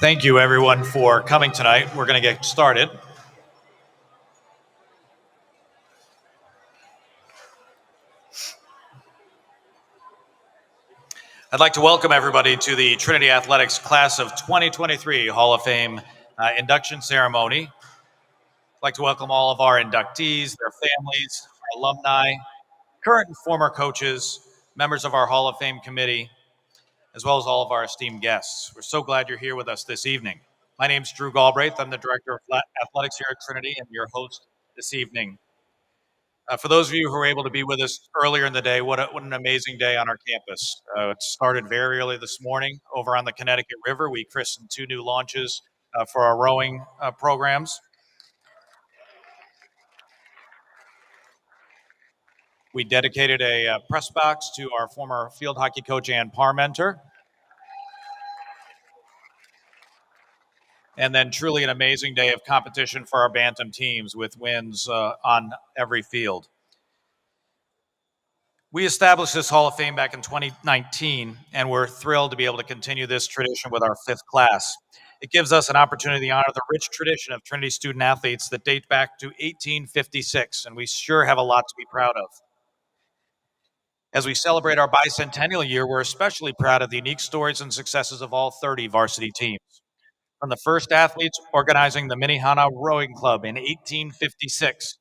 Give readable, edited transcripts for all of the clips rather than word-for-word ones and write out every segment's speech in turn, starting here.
Thank you, everyone, for coming tonight. We're going to get started. I'd like to welcome everybody to the Trinity Athletics Class of 2023 Hall of Fame induction ceremony. I'd like to welcome all of our inductees, their families, our alumni, current and former coaches, members of our Hall of Fame committee, as well as all of our esteemed guests. We're so glad you're here with us this evening. My name's Drew Galbraith. I'm the Director of Athletics here at Trinity and your host this evening. For those of you who were able to be with us earlier in the day, what an amazing day on our campus. It started very early this morning over on the Connecticut River. We christened 2 new launches for our rowing programs. We dedicated a press box to our former field hockey coach and Parmenter. And then truly an amazing day of competition for our Bantam teams with wins on every field. We established this Hall of Fame back in 2019, and we're thrilled to be able to continue this tradition with our 5th class. It gives us an opportunity to honor the rich tradition of Trinity student athletes that date back to 1856, and we sure have a lot to be proud of. As we celebrate our bicentennial year, we're especially proud of the unique stories and successes of all 30 varsity teams. From the first athletes organizing the Minnehaha Rowing Club in 1856,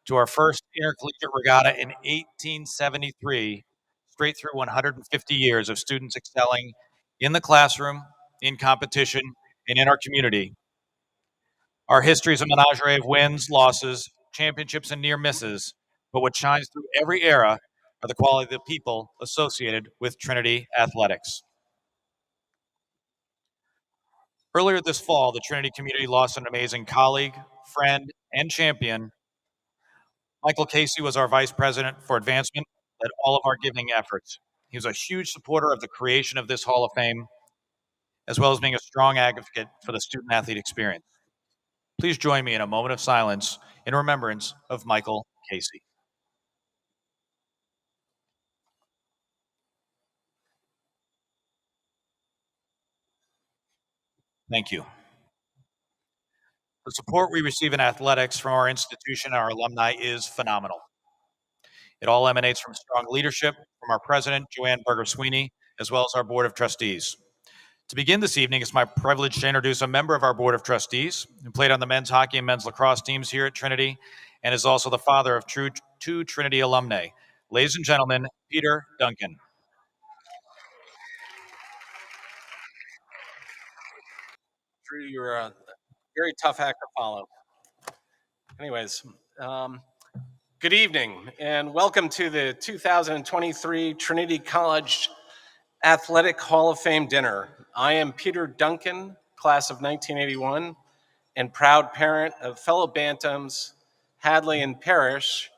to our first intercollegiate regatta in 1873, straight through 150 years of students excelling in the classroom, in competition, and in our community. Our history is a menagerie of wins, losses, championships, and near misses, but what shines through every era are the quality of the people associated with Trinity athletics. Earlier this fall, the Trinity community lost an amazing colleague, friend, and champion. Michael Casey was our vice president for advancement, led all of our giving efforts. He was a huge supporter of the creation of this Hall of Fame, as well as being a strong advocate for the student athlete experience. Please join me in a moment of silence in remembrance of Michael Casey. Thank you. The support we receive in athletics from our institution and our alumni is phenomenal. It all emanates from strong leadership from our president, Joanne Berger-Sweeney, as well as our board of trustees. To begin this evening, it's my privilege to introduce a member of our board of trustees who played on the men's hockey and men's lacrosse teams here at Trinity and is also the father of two Trinity alumni. Ladies and gentlemen, Peter Duncan. Drew, you're a very tough act to follow. Anyways, good evening and welcome to the 2023 Trinity College Athletic Hall of Fame dinner. I am Peter Duncan, class of 1981, and proud parent of fellow Bantams Hadley and Parrish,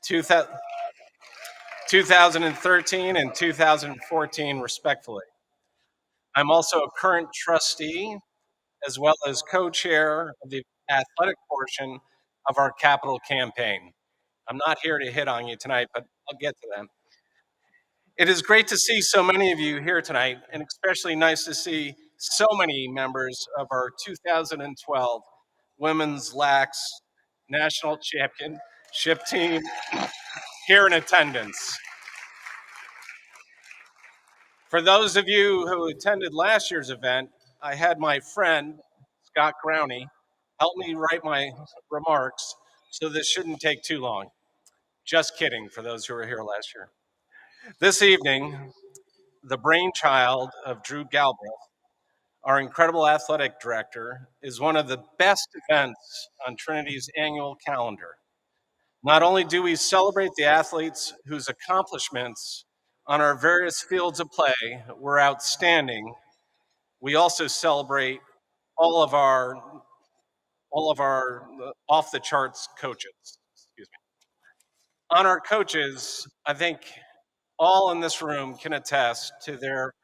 2013 and 2014 respectfully. I'm also a current trustee as well as co-chair of the athletic portion of our capital campaign. I'm not here to hit on you tonight, but I'll get to them. It is great to see so many of you here tonight, and especially nice to see so many members of our 2012 Women's Lax National Championship team here in attendance. For those of you who attended last year's event, I had my friend, Scott Growney, help me write my remarks, so this shouldn't take too long. Just kidding for those who were here last year. This evening, the brainchild of Drew Galbraith, our incredible athletic director, is one of the best events on Trinity's annual calendar. Not only do we celebrate the athletes whose accomplishments on our various fields of play were outstanding, we also celebrate all of our off the charts coaches. Excuse me. On our coaches, I think all in this room can attest to their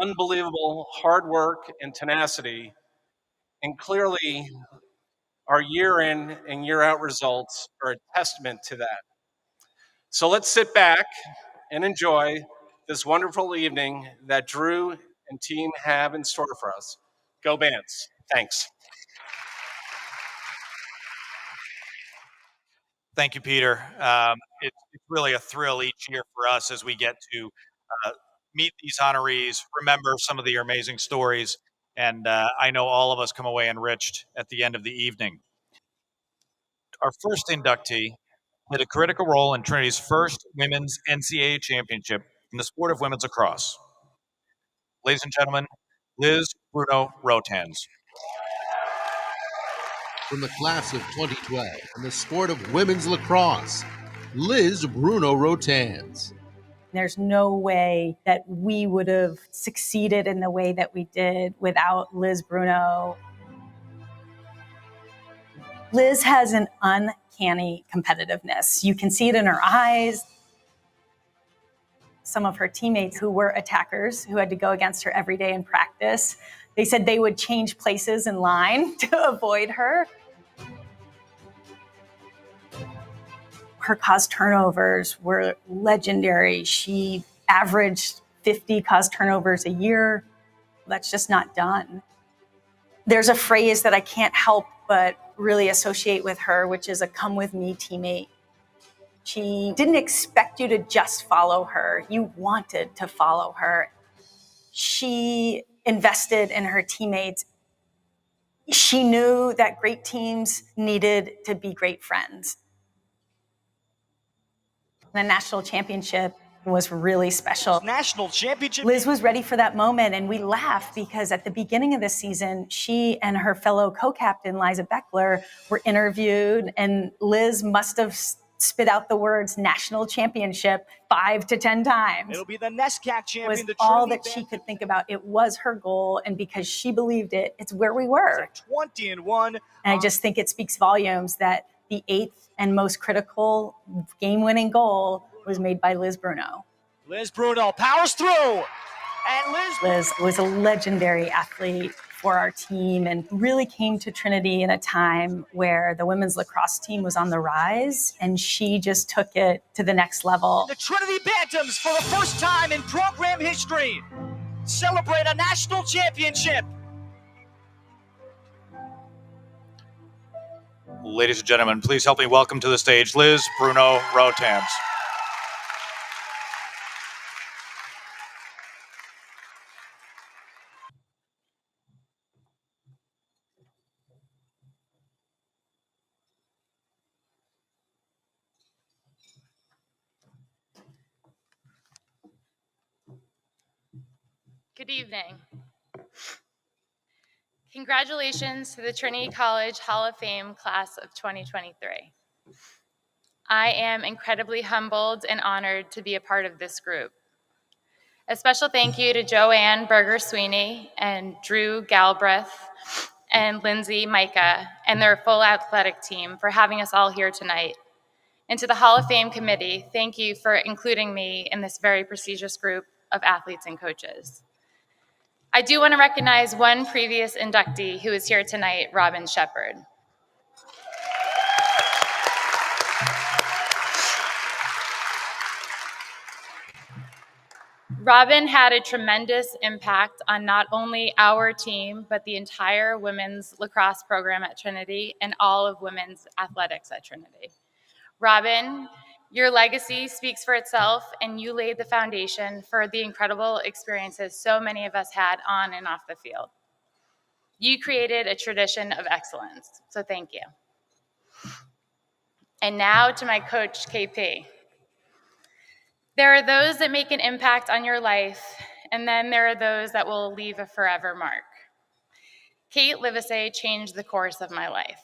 unbelievable hard work and tenacity, and clearly our year in and year out results are a testament to that. So let's sit back and enjoy this wonderful evening that Drew and team have in store for us. Go Bands. Thanks. Thank you, Peter. It's really a thrill each year for us as we get to uh, meet these honorees, remember some of their amazing stories, and I know all of us come away enriched at the end of the evening. Our first inductee played a critical role in Trinity's first women's NCAA championship in the sport of women's lacrosse. Ladies and gentlemen, Liz Bruno Rotanz. From the class of 2012 in the sport of women's lacrosse, Liz Bruno Rotanz. There's no way that we would have succeeded in the way that we did without Liz Bruno. Liz has an uncanny competitiveness. You can see it in her eyes. Some of her teammates who were attackers, who had to go against her every day in practice, they said they would change places in line to avoid her. Her caused turnovers were legendary. She averaged 50 caused turnovers a year. That's just not done. There's a phrase that I can't help but really associate with her, which is a come with me teammate. She didn't expect you to just follow her. You wanted to follow her. She invested in her teammates. She knew that great teams needed to be great friends. The national championship was really special. National championship. Liz was ready for that moment, and we laughed because at the beginning of the season, she and her fellow co-captain, Liza Beckler, were interviewed, and Liz must have spit out the words national championship 5 to 10 times. It'll be the NESCAC champion. It was all that she could think about. It was her goal, and because she believed it, it's where we were. 20-1. And I just think it speaks volumes that the 8th and most critical game-winning goal was made by Liz Bruno. Liz Bruno powers through. And Liz was a legendary athlete for our team and really came to Trinity in a time where the women's lacrosse team was on the rise, and she just took it to the next level. The Trinity Bantams, for the first time in program history, celebrate a national championship. Ladies and gentlemen, please help me welcome to the stage Liz Bruno Rotanz. Good evening. Congratulations to the Trinity College Hall of Fame class of 2023. I am incredibly humbled and honored to be a part of this group. A special thank you to Joanne Berger-Sweeney and Drew Galbraith and Lindsay Micah and their full athletic team for having us all here tonight. And to the Hall of Fame committee, thank you for including me in this very prestigious group of athletes and coaches. I do want to recognize one previous inductee who is here tonight, Robin Shepard. Robin had a tremendous impact on not only our team, but the entire women's lacrosse program at Trinity and all of women's athletics at Trinity. Robin, your legacy speaks for itself, and you laid the foundation for the incredible experiences so many of us had on and off the field. You created a tradition of excellence, so thank you. And now to my coach, KP. There are those that make an impact on your life, and then there are those that will leave a forever mark. Kate Livesey changed the course of my life.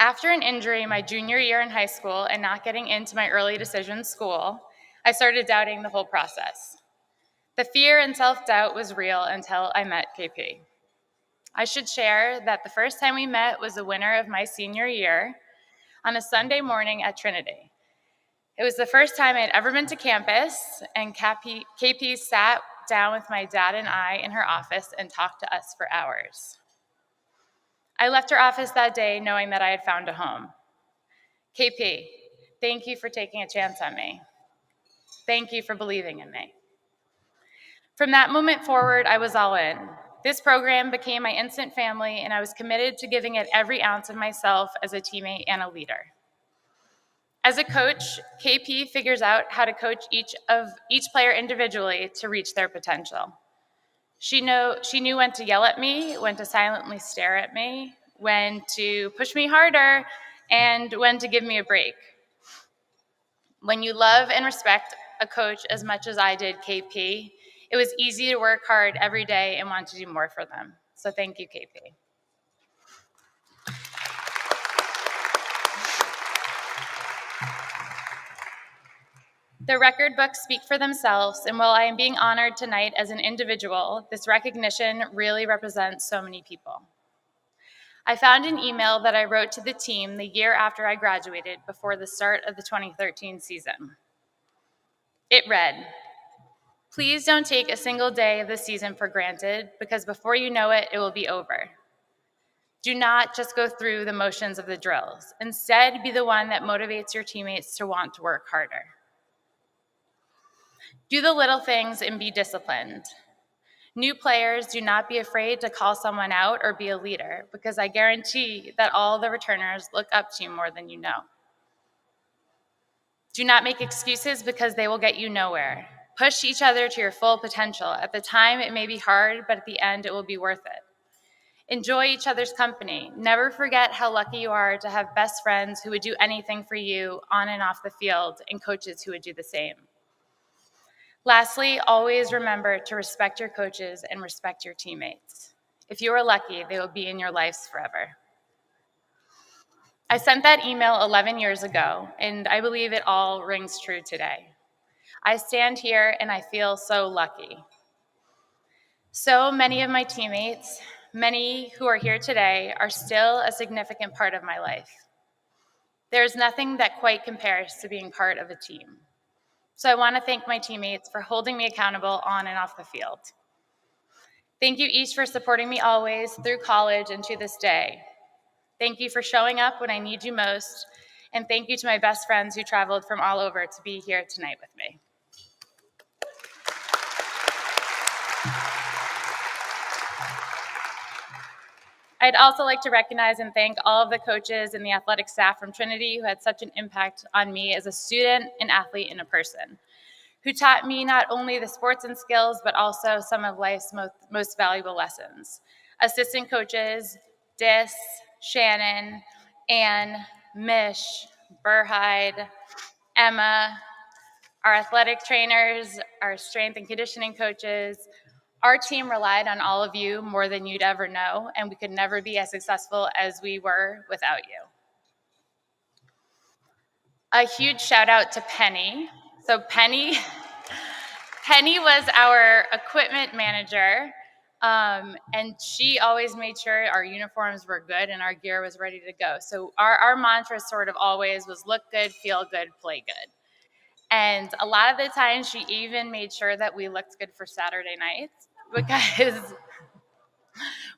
After an injury my junior year in high school and not getting into my early decision school, I started doubting the whole process. The fear and self-doubt was real until I met KP. I should share that the first time we met was the winter of my senior year on a Sunday morning at Trinity. It was the first time I had ever been to campus, and KP sat down with my dad and I in her office and talked to us for hours. I left her office that day knowing that I had found a home. KP, thank you for taking a chance on me. Thank you for believing in me. From that moment forward, I was all in. This program became my instant family, and I was committed to giving it every ounce of myself as a teammate and a leader. As a coach, KP figures out how to coach each player individually to reach their potential. She knew when to yell at me, when to silently stare at me, when to push me harder, and when to give me a break. When you love and respect a coach as much as I did KP, it was easy to work hard every day and want to do more for them. So thank you, KP. The record books speak for themselves, and while I am being honored tonight as an individual, this recognition really represents so many people. I found an email that I wrote to the team the year after I graduated before the start of the 2013 season. It read, "Please don't take a single day of the season for granted, because before you know it, it will be over. Do not just go through the motions of the drills. Instead, be the one that motivates your teammates to want to work harder. Do the little things and be disciplined. New players, do not be afraid to call someone out or be a leader, because I guarantee that all the returners look up to you more than you know. Do not make excuses, because they will get you nowhere. Push each other to your full potential. At the time, it may be hard, but at the end, it will be worth it. Enjoy each other's company. Never forget how lucky you are to have best friends who would do anything for you on and off the field, and coaches who would do the same. Lastly, always remember to respect your coaches and respect your teammates. If you are lucky, they will be in your lives forever." I sent that email 11 years ago, and I believe it all rings true today. I stand here and I feel so lucky. So many of my teammates, many who are here today, are still a significant part of my life. There's nothing that quite compares to being part of a team. So I want to thank my teammates for holding me accountable on and off the field. Thank you each for supporting me always through college and to this day. Thank you for showing up when I need you most. And thank you to my best friends who traveled from all over to be here tonight with me. I'd also like to recognize and thank all of the coaches and the athletic staff from Trinity who had such an impact on me as a student, an athlete, and a person, who taught me not only the sports and skills, but also some of life's most valuable lessons. Assistant coaches, Dis, Shannon, Ann, Mish, Burhide, Emma, our athletic trainers, our strength and conditioning coaches. Our team relied on all of you more than you'd ever know, and we could never be as successful as we were without you. A huge shout out to Penny. So Penny was our equipment manager, and she always made sure our uniforms were good and our gear was ready to go. So our mantra sort of always was look good, feel good, play good. And a lot of the times she even made sure that we looked good for Saturday nights, because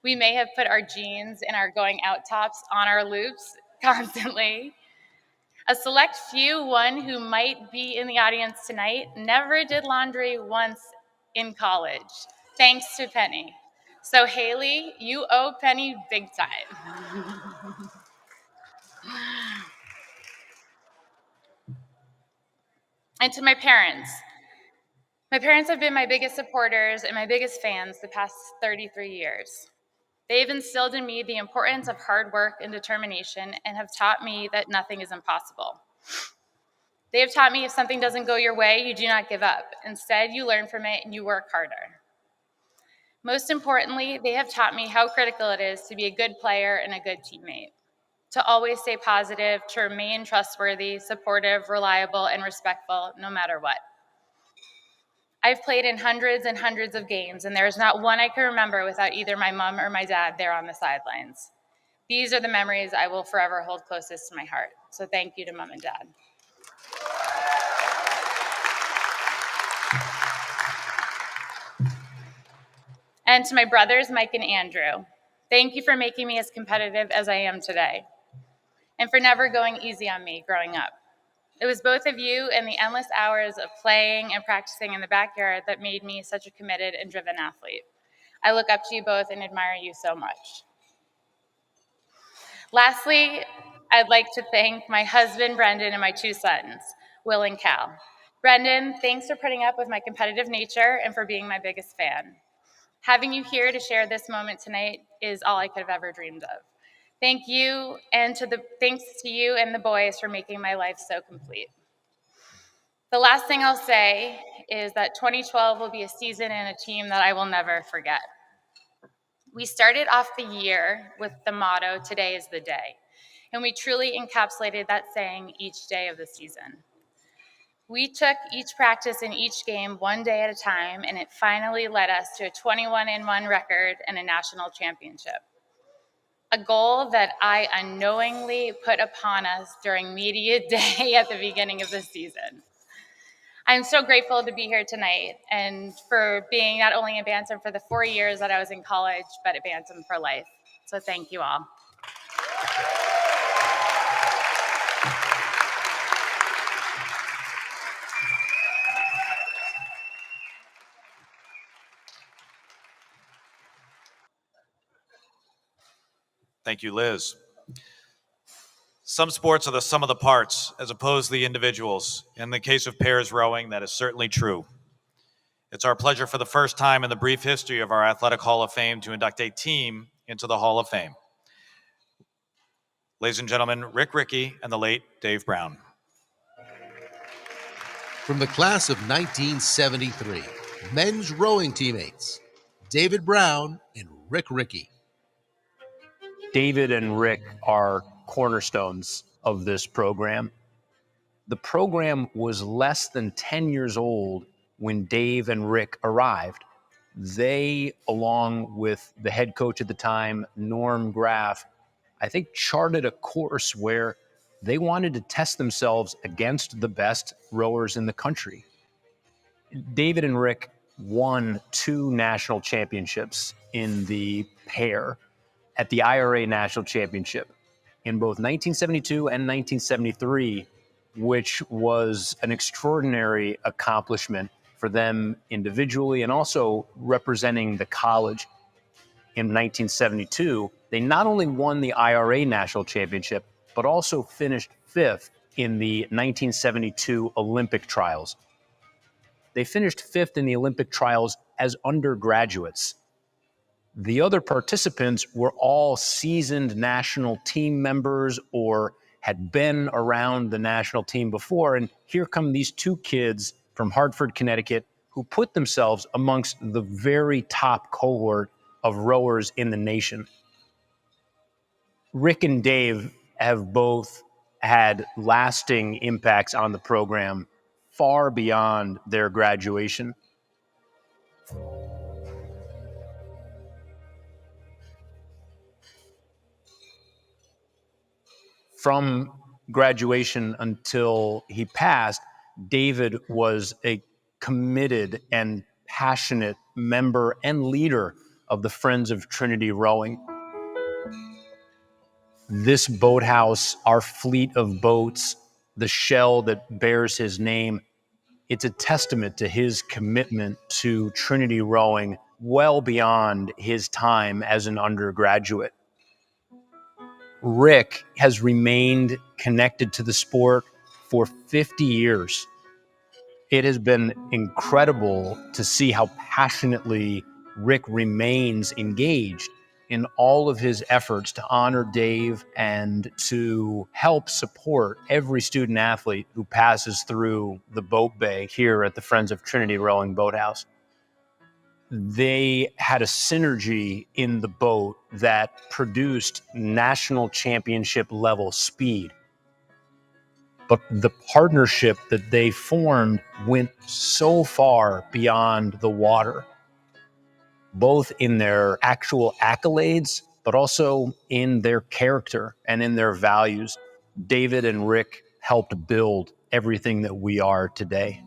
we may have put our jeans and our going out tops on our loops constantly. A select few, one who might be in the audience tonight, never did laundry once in college, thanks to Penny. So Haley, you owe Penny big time. And to my parents have been my biggest supporters and my biggest fans the past 33 years. They've instilled in me the importance of hard work and determination, and have taught me that nothing is impossible. They have taught me if something doesn't go your way, you do not give up. Instead, you learn from it and you work harder. Most importantly, they have taught me how critical it is to be a good player and a good teammate, to always stay positive, to remain trustworthy, supportive, reliable, and respectful, no matter what. I've played in hundreds and hundreds of games, and there is not one I can remember without either my mom or my dad there on the sidelines. These are the memories I will forever hold closest to my heart. So thank you to Mom and Dad. And to my brothers, Mike and Andrew, thank you for making me as competitive as I am today, and for never going easy on me growing up. It was both of you and the endless hours of playing and practicing in the backyard that made me such a committed and driven athlete. I look up to you both and admire you so much. Lastly, I'd like to thank my husband, Brendan, and my two sons, Will and Cal. Brendan, thanks for putting up with my competitive nature and for being my biggest fan. Having you here to share this moment tonight is all I could have ever dreamed of. Thanks to you and the boys for making my life so complete. The last thing I'll say is that 2012 will be a season and a team that I will never forget. We started off the year with the motto, "Today is the day," and we truly encapsulated that saying each day of the season. We took each practice and each game one day at a time, and it finally led us to a 21-1 record and a national championship. A goal that I unknowingly put upon us during media day at the beginning of the season. I'm so grateful to be here tonight and for being not only a Bantam for the 4 years that I was in college, but a Bantam for life. So thank you all. Thank you, Liz. Some sports are the sum of the parts as opposed to the individuals. In the case of pairs rowing, that is certainly true. It's our pleasure for the first time in the brief history of our Athletic Hall of Fame to induct a team into the Hall of Fame. Ladies and gentlemen, Ricci and the late Dave Brown. From the class of 1973, men's rowing teammates, David Brown and Rick Ricci. David and Rick are cornerstones of this program. The program was less than 10 years old when Dave and Rick arrived. They, along with the head coach at the time, Norm Graff, I think charted a course where they wanted to test themselves against the best rowers in the country. David and Rick won 2 national championships in the pair at the IRA National Championship in both 1972 and 1973, which was an extraordinary accomplishment for them individually and also representing the college. In 1972, they not only won the IRA National Championship, but also finished 5th in the 1972 Olympic trials. They finished 5th in the Olympic trials as undergraduates. The other participants were all seasoned national team members or had been around the national team before. And here come these 2 kids from Hartford, Connecticut, who put themselves amongst the very top cohort of rowers in the nation. Rick and Dave have both had lasting impacts on the program far beyond their graduation. From graduation until he passed, David was a committed and passionate member and leader of the Friends of Trinity Rowing. This boathouse, our fleet of boats, the shell that bears his name, it's a testament to his commitment to Trinity Rowing well beyond his time as an undergraduate. Rick has remained connected to the sport for 50 years. It has been incredible to see how passionately Rick remains engaged in all of his efforts to honor Dave and to help support every student athlete who passes through the boat bay here at the Friends of Trinity Rowing Boathouse. They had a synergy in the boat that produced national championship level speed. But the partnership that they formed went so far beyond the water, both in their actual accolades, but also in their character and in their values. David and Rick helped build everything that we are today.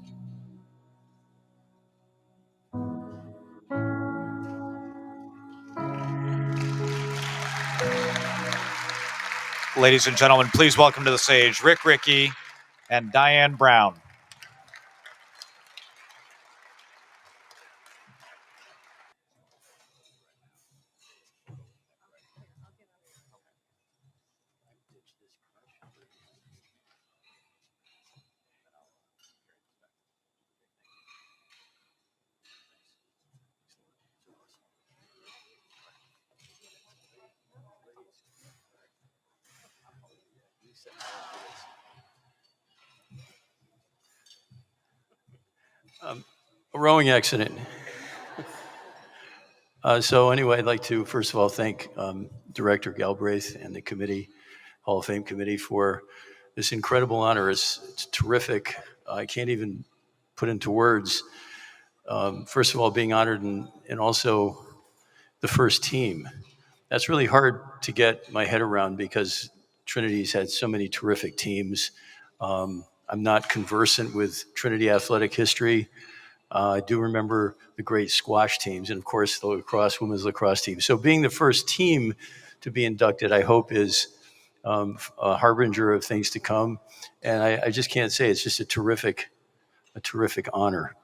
Ladies and gentlemen, please welcome to the stage Rick Ricci and Diane Brown. A rowing accident. So anyway, I'd like to first of all thank Director Galbraith and the committee, Hall of Fame committee, for this incredible honor. It's terrific. I can't even put into words. First of all, being honored and also the first team. That's really hard to get my head around because Trinity's had so many terrific teams. I'm not conversant with Trinity athletic history. I do remember the great squash teams and, of course, the women's lacrosse team. So being the first team to be inducted, I hope, is a harbinger of things to come. And I just can't say it's just a terrific honor.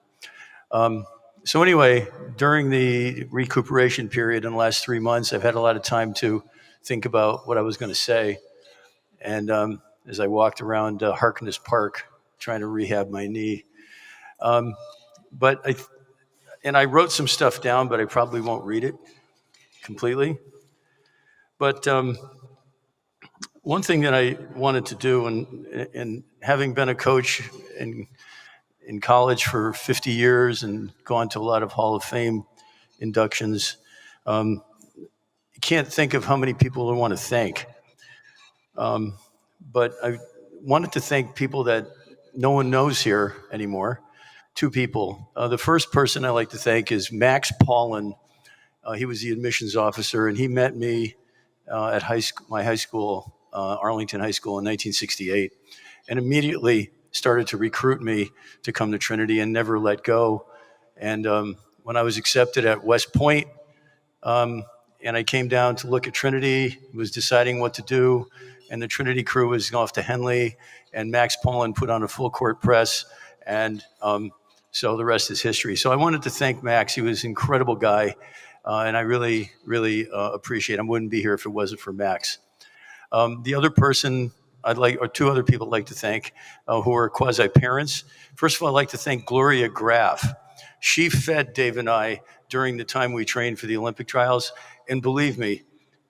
So anyway, during the recuperation period in the last 3 months, I've had a lot of time to think about what I was going to say. And as I walked around Harkness Park trying to rehab my knee, I wrote some stuff down, but I probably won't read it completely. But one thing that I wanted to do, and having been a coach in college for 50 years and gone to a lot of Hall of Fame inductions, you can't think of how many people I want to thank. But I wanted to thank people that no one knows here anymore. Two people. The first person I like to thank is Max Paulin. He was the admissions officer, and he met me at my high school, Arlington High School, in 1968, and immediately started to recruit me to come to Trinity and never let go. And when I was accepted at West Point, and I came down to look at Trinity, was deciding what to do, and the Trinity crew was off to Henley, and Max Paulin put on a full court press, and so the rest is history. So I wanted to thank Max. He was an incredible guy, and I really, really appreciate him. I wouldn't be here if it wasn't for Max. The other person or two other people I'd like to thank who are quasi-parents. First of all, I'd like to thank Gloria Graff. She fed Dave and I during the time we trained for the Olympic trials, and believe me,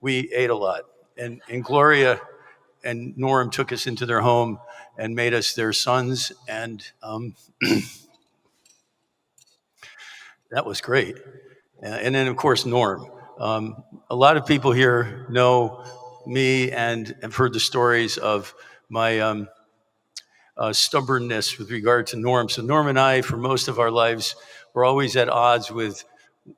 we ate a lot. And Gloria and Norm took us into their home and made us their sons, and that was great. And then, of course, Norm. A lot of people here know me and have heard the stories of my stubbornness with regard to Norm. So Norm and I, for most of our lives, were always at odds with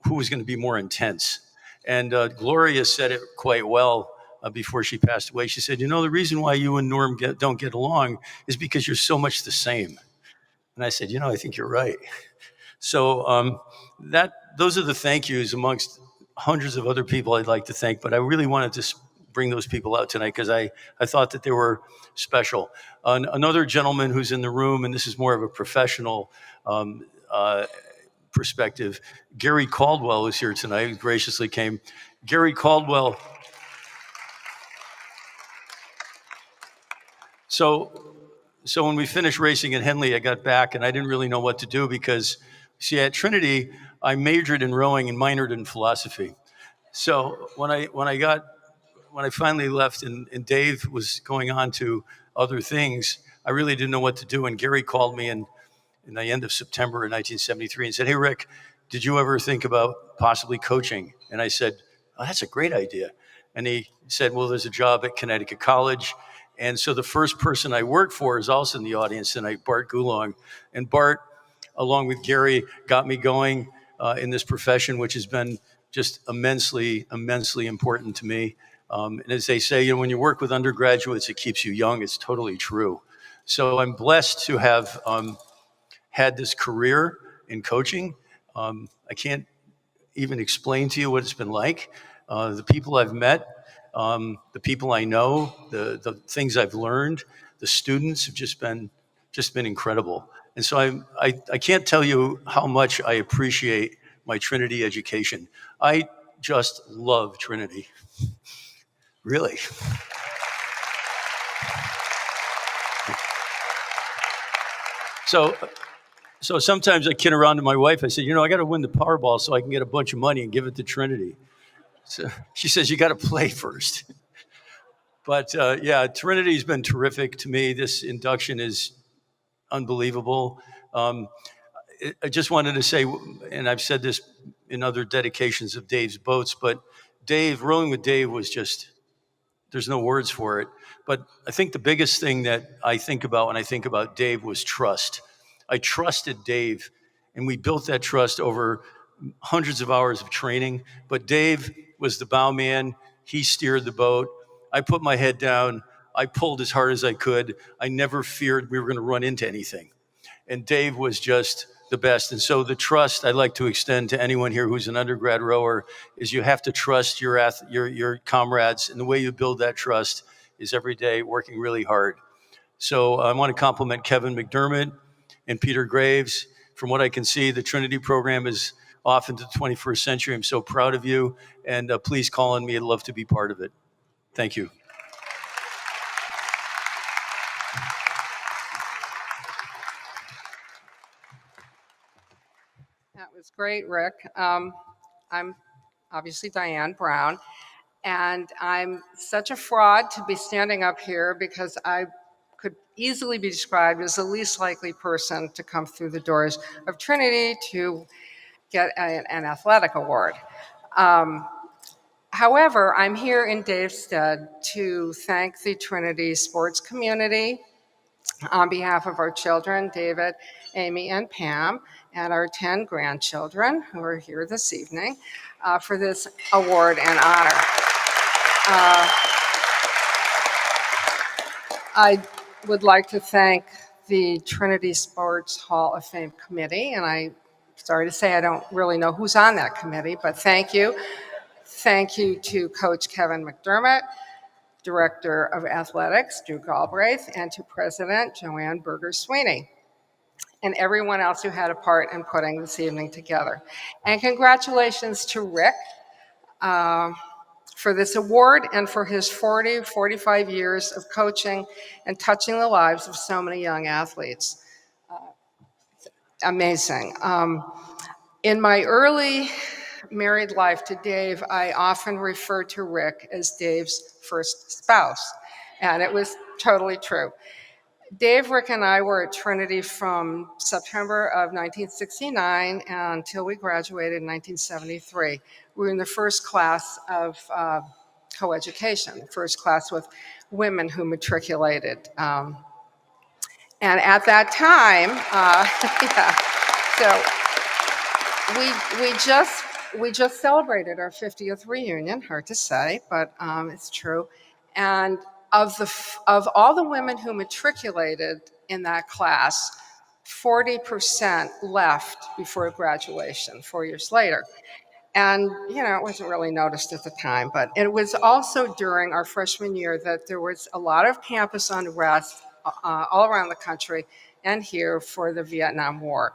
who was going to be more intense. And Gloria said it quite well before she passed away. She said, the reason why you and Norm don't get along is because you're so much the same. And I said, I think you're right. So those are the thank yous amongst hundreds of other people I'd like to thank, but I really wanted to bring those people out tonight because I thought that they were special. Another gentleman who's in the room, and this is more of a professional perspective, Gary Caldwell is here tonight. He graciously came. Gary Caldwell. So when we finished racing at Henley, I got back and I didn't really know what to do because, see, at Trinity, I majored in rowing and minored in philosophy. So when I finally left and Dave was going on to other things, I really didn't know what to do. And Gary called me in the end of September of 1973 and said, "Hey, Rick, did you ever think about possibly coaching?" And I said, "Oh, that's a great idea." And he said, "Well, there's a job at Connecticut College." And so the first person I worked for is also in the audience tonight, Bart Gulong. And Bart, along with Gary, got me going in this profession, which has been just immensely, immensely important to me. And as they say, when you work with undergraduates, it keeps you young. It's totally true. So I'm blessed to have had this career in coaching. I can't even explain to you what it's been like. The people I've met, the people I know, the things I've learned, the students have just been just been incredible. And so I can't tell you how much I appreciate my Trinity education. I just love Trinity. Really. So sometimes I kid around to my wife. I say, I got to win the Powerball so I can get a bunch of money and give it to Trinity. So she says, you got to play first. But yeah, Trinity's been terrific to me. This induction is unbelievable. I just wanted to say, and I've said this in other dedications of Dave's boats, but rowing with Dave was just, there's no words for it. But I think the biggest thing that I think about when I think about Dave was trust. I trusted Dave, and we built that trust over hundreds of hours of training. But Dave was the bowman. He steered the boat. I put my head down. I pulled as hard as I could. I never feared we were going to run into anything. And Dave was just the best. And so the trust I'd like to extend to anyone here who's an undergrad rower is you have to trust your comrades. And the way you build that trust is every day working really hard. So I want to compliment Kevin McDermott and Peter Graves. From what I can see, the Trinity program is off into the 21st century. I'm so proud of you. And please call on me. I'd love to be part of it. Thank you. That was great, Rick. I'm obviously Diane Brown, and I'm such a fraud to be standing up here because I could easily be described as the least likely person to come through the doors of Trinity to get an athletic award. However, I'm here in Dave's stead to thank the Trinity sports community on behalf of our children, David, Amy, and Pam, and our 10 grandchildren who are here this evening for this award and honor. I would like to thank the Trinity Sports Hall of Fame committee, and I'm sorry to say I don't really know who's on that committee, but thank you. Thank you to Coach Kevin McDermott, Director of Athletics, Drew Galbraith, and to President Joanne Berger-Sweeney, and everyone else who had a part in putting this evening together. And congratulations to Rick for this award and for his 45 years of coaching and touching the lives of so many young athletes. Amazing. In my early married life to Dave, I often referred to Rick as Dave's first spouse, and it was totally true. Dave, Rick, and I were at Trinity from September of 1969 until we graduated in 1973. We were in the first class of coeducation, the first class with women who matriculated. And at that time, so we just celebrated our 50th reunion, hard to say, but it's true. And of all the women who matriculated in that class, 40% left before graduation 4 years later. And, it wasn't really noticed at the time, but it was also during our freshman year that there was a lot of campus unrest all around the country and here for the Vietnam War.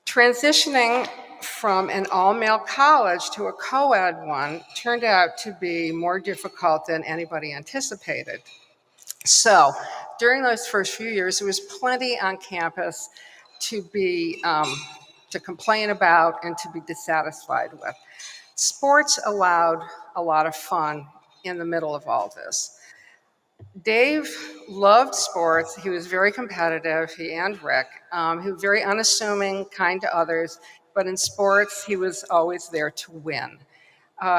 Transitioning from an all-male college to a co-ed one turned out to be more difficult than anybody anticipated. So during those first few years, there was plenty on campus to complain about and to be dissatisfied with. Sports allowed a lot of fun in the middle of all this. Dave loved sports. He was very competitive, he and Rick. He was very unassuming, kind to others, but in sports, he was always there to win.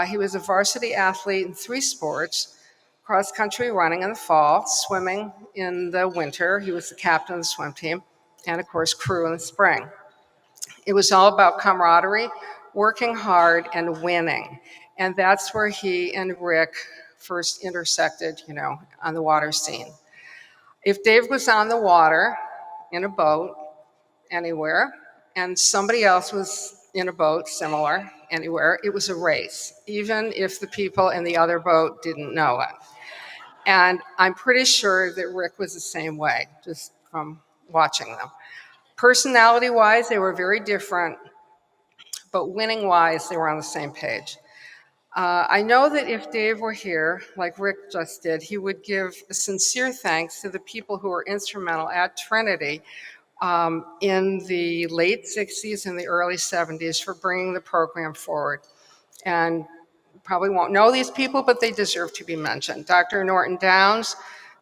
He was a varsity athlete in 3 sports: cross-country running in the fall, swimming in the winter. He was the captain of the swim team, and of course, crew in the spring. It was all about camaraderie, working hard, and winning. And that's where he and Rick first intersected, on the water scene. If Dave was on the water in a boat anywhere, and somebody else was in a boat similar anywhere, it was a race, even if the people in the other boat didn't know it. And I'm pretty sure that Rick was the same way, just from watching them. Personality-wise, they were very different, but winning-wise, they were on the same page. I know that if Dave were here, like Rick just did, he would give a sincere thanks to the people who were instrumental at Trinity in the late 60s and the early 70s for bringing the program forward. And probably won't know these people, but they deserve to be mentioned. Dr. Norton Downs,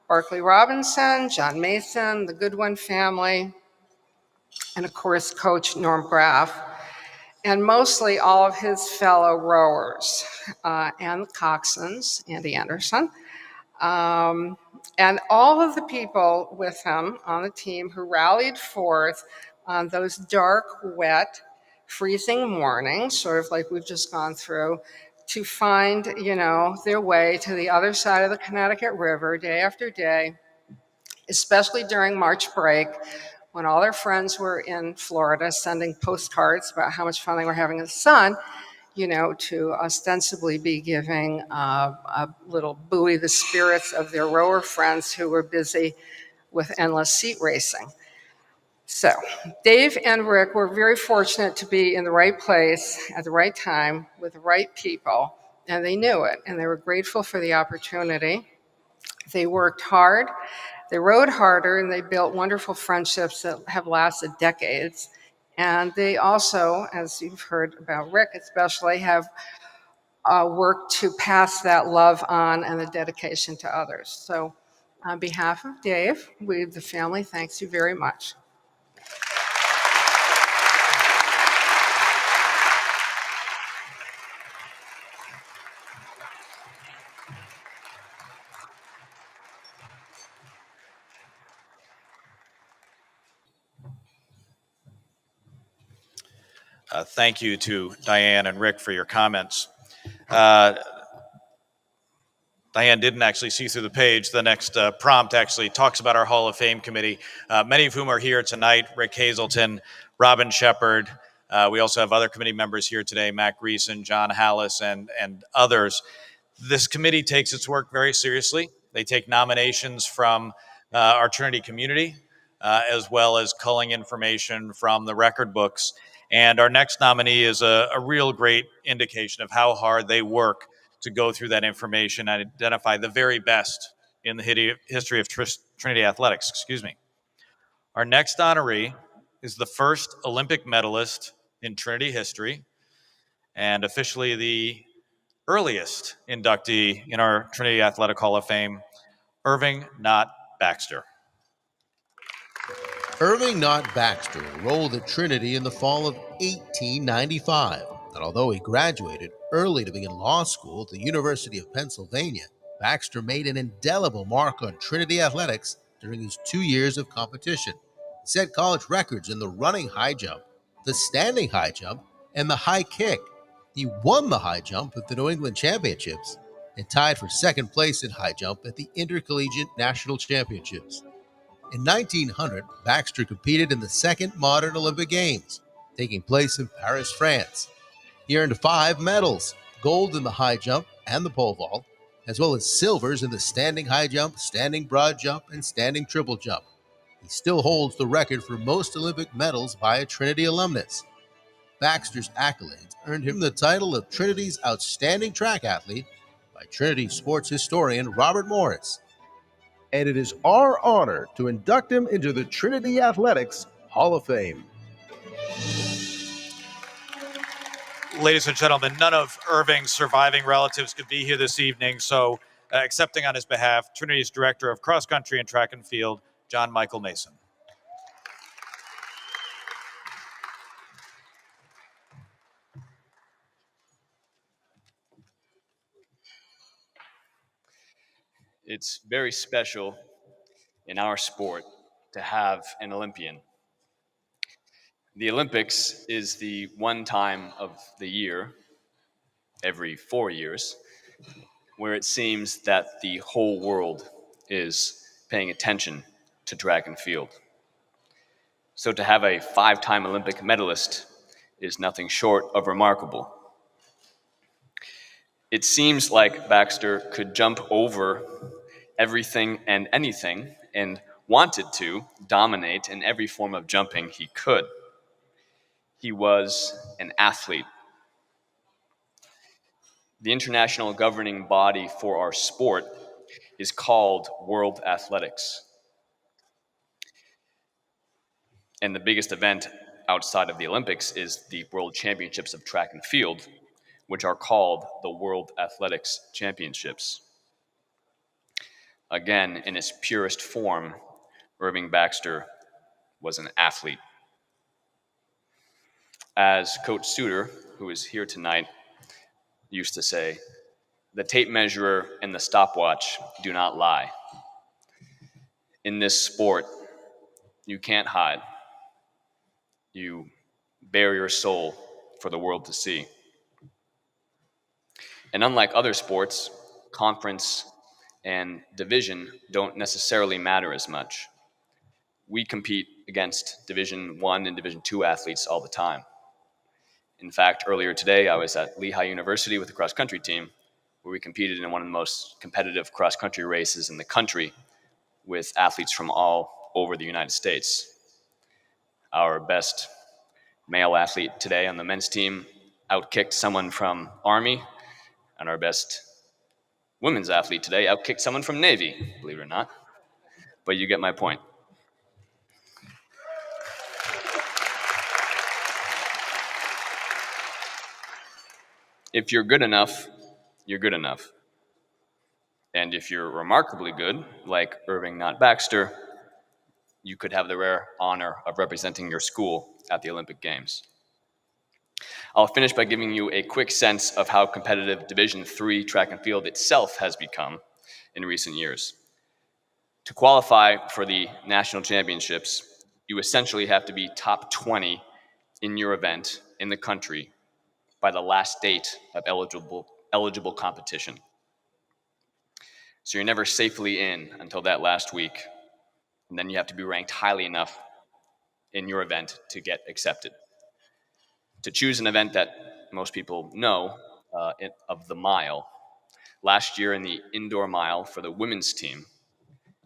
Barclay Robinson, John Mason, the Goodwin family, and of course, Coach Norm Graff, and mostly all of his fellow rowers, and the coxswains, Andy Anderson, and all of the people with him on the team who rallied forth on those dark, wet, freezing mornings, sort of like we've just gone through, to find, their way to the other side of the Connecticut River day after day, especially during March break, when all their friends were in Florida sending postcards about how much fun they were having in the sun, to ostensibly be giving a little buoy the spirits of their rower friends who were busy with endless seat racing. So Dave and Rick were very fortunate to be in the right place at the right time with the right people, and they knew it, and they were grateful for the opportunity. They worked hard, they rowed harder, and they built wonderful friendships that have lasted decades. And they also, as you've heard about Rick especially, have worked to pass that love on and the dedication to others. So on behalf of Dave, the family thanks you very much. Thank you to Diane and Rick for your comments. Diane didn't actually see through the page. The next prompt actually talks about our Hall of Fame committee, many of whom are here tonight: Rick Hazelton, Robin Shepard. We also have other committee members here today: Matt Greason, John Hallis, and others. This committee takes its work very seriously. They take nominations from our Trinity community, as well as culling information from the record books. And our next nominee is a real great indication of how hard they work to go through that information and identify the very best in the history of Trinity athletics. Our next honoree is the first Olympic medalist in Trinity history, and officially the earliest inductee in our Trinity Athletic Hall of Fame, Irving Knott Baxter. Irving Knott Baxter enrolled at Trinity in the fall of 1895, and although he graduated early to begin law school at the University of Pennsylvania, Baxter made an indelible mark on Trinity athletics during his 2 years of competition. He set college records in the running high jump, the standing high jump, and the high kick. He won the high jump at the New England Championships and tied for second place in high jump at the Intercollegiate National Championships. In 1900, Baxter competed in the second modern Olympic Games, taking place in Paris, France. He earned 5 medals, gold in the high jump and the pole vault, as well as silvers in the standing high jump, standing broad jump, and standing triple jump. He still holds the record for most Olympic medals by a Trinity alumnus. Baxter's accolades earned him the title of Trinity's Outstanding Track Athlete by Trinity sports historian Robert Morris. And it is our honor to induct him into the Trinity Athletics Hall of Fame. Ladies and gentlemen, none of Irving's surviving relatives could be here this evening, so accepting on his behalf, Trinity's Director of Cross Country and Track and Field, John Michael Mason. It's very special in our sport to have an Olympian. The Olympics is the one time of the year, every 4 years, where it seems that the whole world is paying attention to track and field. So to have a 5-time Olympic medalist is nothing short of remarkable. It seems like Baxter could jump over everything and anything and wanted to dominate in every form of jumping he could. He was an athlete. The international governing body for our sport is called World Athletics. And the biggest event outside of the Olympics is the World Championships of Track and Field, which are called the World Athletics Championships. Again, in its purest form, Irving Baxter was an athlete. As Coach Suter, who is here tonight, used to say, the tape measure and the stopwatch do not lie. In this sport, you can't hide. You bare your soul for the world to see. And unlike other sports, conference and division don't necessarily matter as much. We compete against Division I and Division II athletes all the time. In fact, earlier today, I was at Lehigh University with the cross-country team, where we competed in one of the most competitive cross-country races in the country with athletes from all over the United States. Our best male athlete today on the men's team outkicked someone from Army, and our best women's athlete today outkicked someone from Navy, believe it or not. But you get my point. If you're good enough, you're good enough. And if you're remarkably good, like Irving, Knott, Baxter, you could have the rare honor of representing your school at the Olympic Games. I'll finish by giving you a quick sense of how competitive Division III track and field itself has become in recent years. To qualify for the national championships, you essentially have to be top 20 in your event in the country by the last date of eligible competition. So you're never safely in until that last week, and then you have to be ranked highly enough in your event to get accepted. To choose an event that most people know of the mile, last year in the indoor mile for the women's team,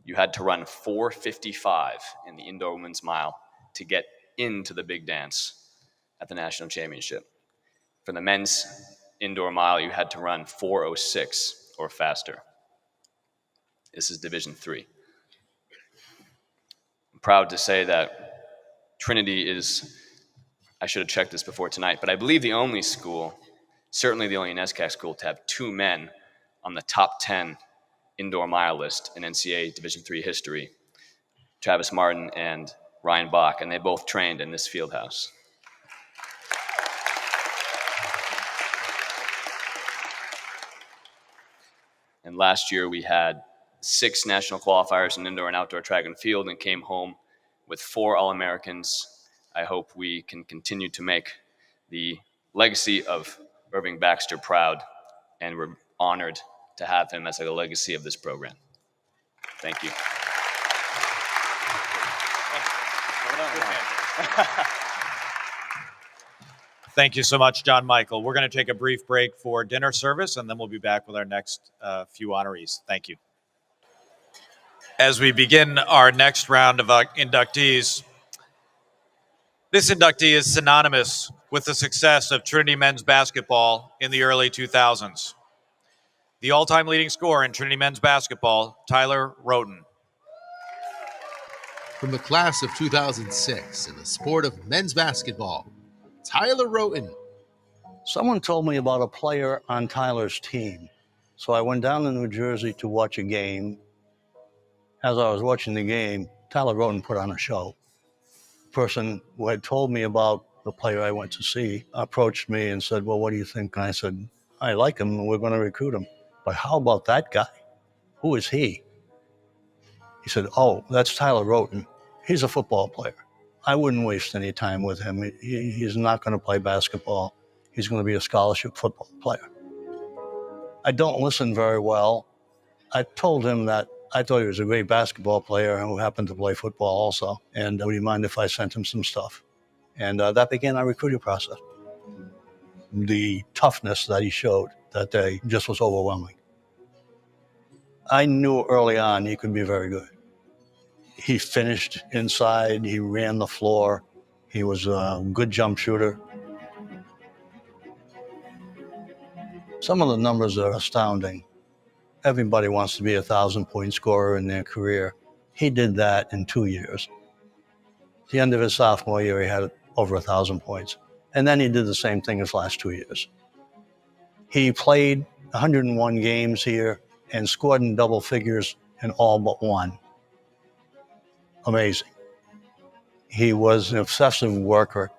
you had to run 4:55 in the indoor women's mile to get into the big dance at the national championship. For the men's indoor mile, you had to run 4:06 or faster. This is Division III. I'm proud to say that Trinity is, I should have checked this before tonight, but I believe the only school, certainly the only NESCAC school, to have two men on the top 10 indoor mile list in NCAA Division III history, Travis Martin and Ryan Bach, and they both trained in this field house. And last year we had 6 national qualifiers in indoor and outdoor track and field and came home with 4 All-Americans. I hope we can continue to make the legacy of Irving Baxter proud, and we're honored to have him as a legacy of this program. Thank you. Thank you so much, John Michael. We're going to take a brief break for dinner service, and then we'll be back with our next few honorees. Thank you. As we begin our next round of inductees, this inductee is synonymous with the success of Trinity men's basketball in the early 2000s. The all-time leading scorer in Trinity men's basketball, Tyler Rhoten. From the class of 2006 in the sport of men's basketball, Tyler Rhoten. Someone told me about a player on Tyler's team. So I went down to New Jersey to watch a game. As I was watching the game, Tyler Rhoten put on a show. The person who had told me about the player I went to see approached me and said, well, what do you think? And I said, I like him and we're going to recruit him. But how about that guy? Who is he? He said, oh, that's Tyler Rhoten. He's a football player. I wouldn't waste any time with him. He's not going to play basketball. He's going to be a scholarship football player. I don't listen very well. I told him that I thought he was a great basketball player who happened to play football also. And would he mind if I sent him some stuff? And that began our recruiting process. The toughness that he showed that day just was overwhelming. I knew early on he could be very good. He finished inside. He ran the floor. He was a good jump shooter. Some of the numbers are astounding. Everybody wants to be a 1,000-point scorer in their career. He did that in 2 years. At the end of his sophomore year, he had over 1,000 points. And then he did the same thing his last 2 years. He played 101 games here and scored in double figures in all but one. Amazing. He was an obsessive worker.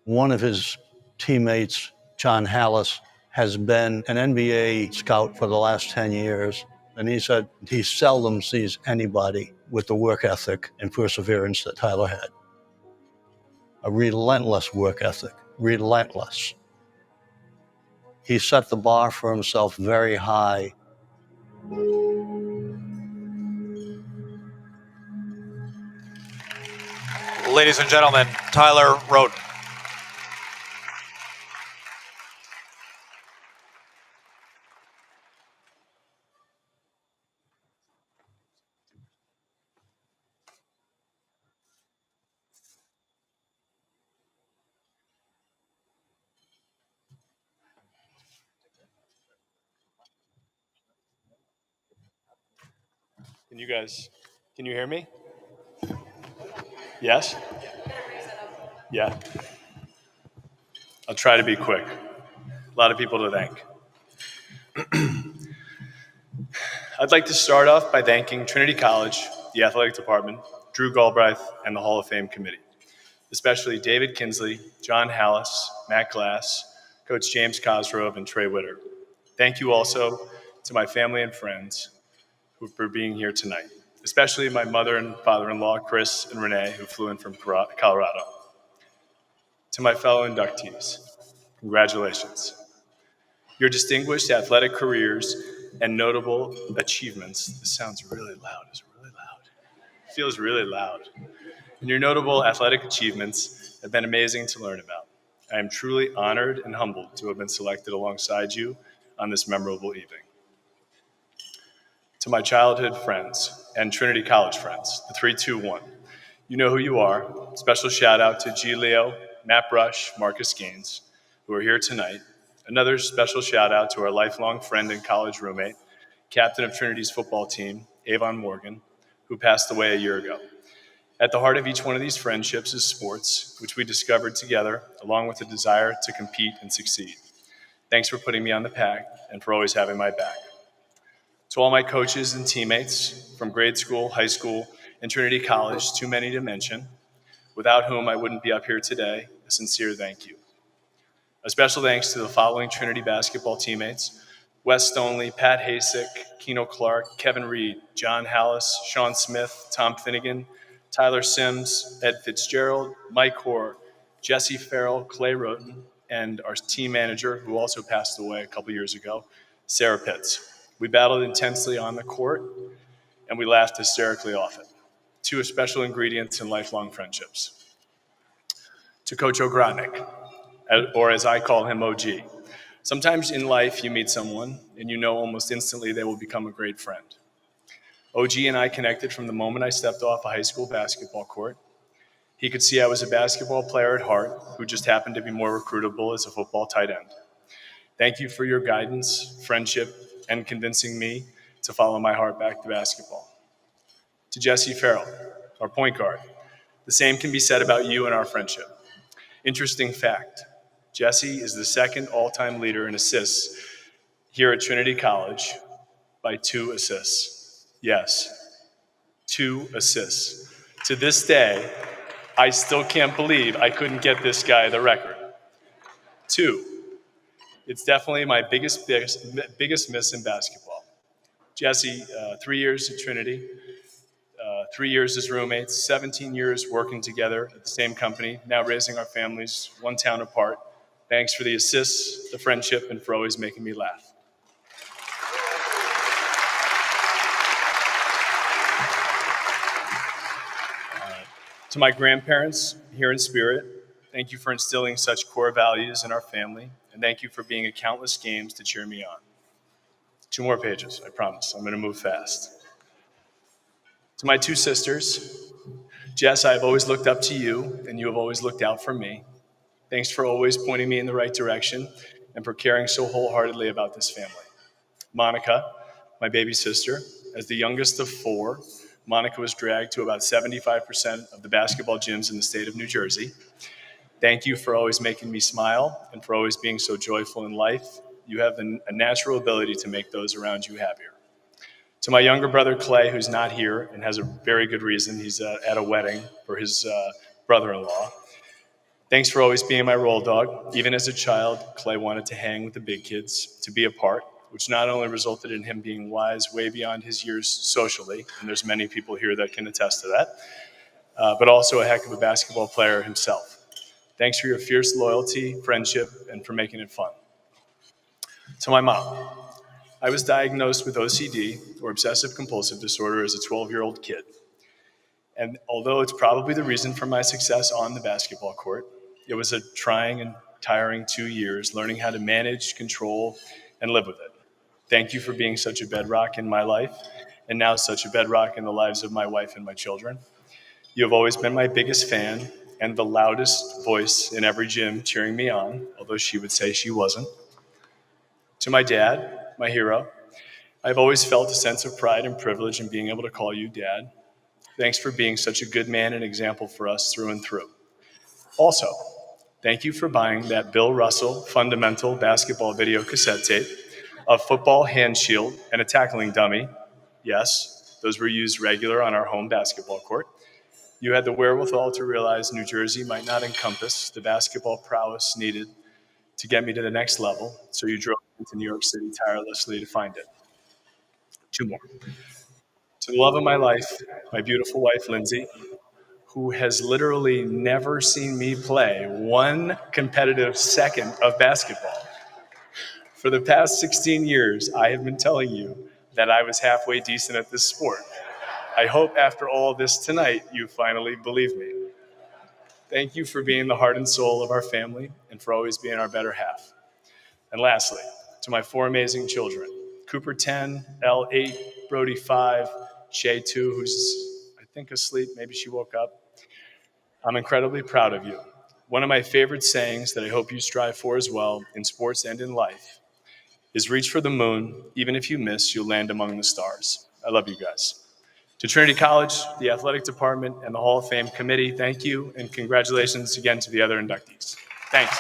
One of his teammates, John Hallis, has been an NBA scout for the last 10 years. And he said he seldom sees anybody with the work ethic and perseverance that Tyler had. A relentless work ethic, relentless. He set the bar for himself very high. Ladies and gentlemen, Tyler Rhoten. Can you hear me? Yes? Yeah. I'll try to be quick. A lot of people to thank. I'd like to start off by thanking Trinity College, the athletic department, Drew Galbraith, and the Hall of Fame committee, especially David Kinsley, John Hallis, Matt Glass, Coach James Cosgrove, and Trey Witter. Thank you also to my family and friends for being here tonight, especially my mother and father-in-law, Chris and Renee, who flew in from Colorado. To my fellow inductees, congratulations. Your distinguished athletic careers and notable achievements, this sounds really loud, is it really loud? It feels really loud. And your notable athletic achievements have been amazing to learn about. I am truly honored and humbled to have been selected alongside you on this memorable evening. To my childhood friends and Trinity College friends, the 321, you know who you are. Special shout out to G. Leo, Matt Brush, Marcus Gaines, who are here tonight. Another special shout out to our lifelong friend and college roommate, captain of Trinity's football team, Avon Morgan, who passed away a year ago. At the heart of each one of these friendships is sports, which we discovered together, along with a desire to compete and succeed. Thanks for putting me on the pack and for always having my back. To all my coaches and teammates from grade school, high school, and Trinity College, too many to mention, without whom I wouldn't be up here today, a sincere thank you. A special thanks to the following Trinity basketball teammates: Wes Stonley, Pat Hasek, Keno Clark, Kevin Reed, John Hallis, Sean Smith, Tom Finnegan, Tyler Sims, Ed Fitzgerald, Mike Hoare, Jesse Farrell, Clay Rhoten, and our team manager, who also passed away a couple years ago, Sarah Pitts. We battled intensely on the court, and we laughed hysterically off it. Two special ingredients in lifelong friendships. To Coach Ogrodnik, or as I call him, OG. Sometimes in life you meet someone, and you know almost instantly they will become a great friend. OG and I connected from the moment I stepped off a high school basketball court. He could see I was a basketball player at heart who just happened to be more recruitable as a football tight end. Thank you for your guidance, friendship, and convincing me to follow my heart back to basketball. To Jesse Farrell, our point guard, the same can be said about you and our friendship. Interesting fact, Jesse is the second all-time leader in assists here at Trinity College by 2 assists. Yes, 2 assists. To this day, I still can't believe I couldn't get this guy the record. 2, it's definitely my biggest miss in basketball. Jesse, 3 years at Trinity, 3 years as roommates, 17 years working together at the same company, now raising our families one town apart. Thanks for the assists, the friendship, and for always making me laugh. To my grandparents here in spirit, thank you for instilling such core values in our family, and thank you for being at countless games to cheer me on. 2 more pages, I promise. I'm going to move fast. To my two sisters, Jess, I have always looked up to you, and you have always looked out for me. Thanks for always pointing me in the right direction and for caring so wholeheartedly about this family. Monica, my baby sister, as the youngest of four, Monica was dragged to about 75% of the basketball gyms in the state of New Jersey. Thank you for always making me smile and for always being so joyful in life. You have a natural ability to make those around you happier. To my younger brother, Clay, who's not here and has a very good reason. He's at a wedding for his brother-in-law. Thanks for always being my roll dog. Even as a child, Clay wanted to hang with the big kids, to be a part, which not only resulted in him being wise way beyond his years socially, and there's many people here that can attest to that, but also a heck of a basketball player himself. Thanks for your fierce loyalty, friendship, and for making it fun. To my mom, I was diagnosed with OCD, or obsessive compulsive disorder, as a 12-year-old kid. And although it's probably the reason for my success on the basketball court, it was a trying and tiring 2 years learning how to manage, control, and live with it. Thank you for being such a bedrock in my life, and now such a bedrock in the lives of my wife and my children. You have always been my biggest fan and the loudest voice in every gym cheering me on, although she would say she wasn't. To my dad, my hero, I've always felt a sense of pride and privilege in being able to call you Dad. Thanks for being such a good man and example for us through and through. Also, thank you for buying that Bill Russell fundamental basketball video cassette tape, a football hand shield, and a tackling dummy. Yes, those were used regular on our home basketball court. You had the wherewithal to realize New Jersey might not encompass the basketball prowess needed to get me to the next level, so you drove into New York City tirelessly to find it. Two more. To the love of my life, my beautiful wife, Lindsay, who has literally never seen me play one competitive second of basketball. For the past 16 years, I have been telling you that I was halfway decent at this sport. I hope after all this tonight, you finally believe me. Thank you for being the heart and soul of our family and for always being our better half. And lastly, to my four amazing children, Cooper 10, L 8, Brody 5, Shay 2, who's I think asleep, maybe she woke up. I'm incredibly proud of you. One of my favorite sayings that I hope you strive for as well in sports and in life is reach for the moon. Even if you miss, you'll land among the stars. I love you guys. To Trinity College, the athletic department, and the Hall of Fame committee, thank you, and congratulations again to the other inductees. Thanks.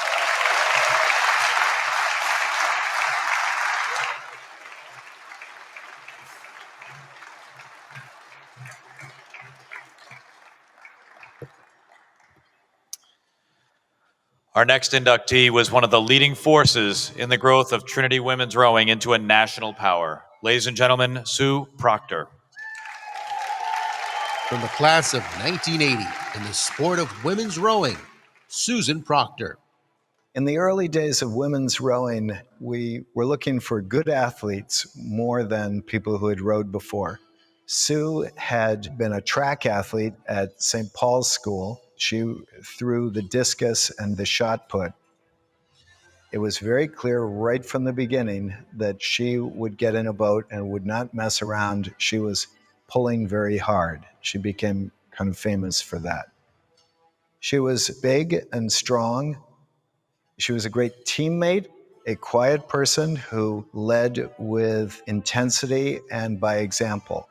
Our next inductee was one of the leading forces in the growth of Trinity women's rowing into a national power. Ladies and gentlemen, Sue Proctor. From the class of 1980 in the sport of women's rowing, Susan Proctor. In the early days of women's rowing, we were looking for good athletes more than people who had rowed before. Sue had been a track athlete at St. Paul's School. She threw the discus and the shot put. It was very clear right from the beginning that she would get in a boat and would not mess around. She was pulling very hard. She became kind of famous for that. She was big and strong. She was a great teammate, a quiet person who led with intensity and by example.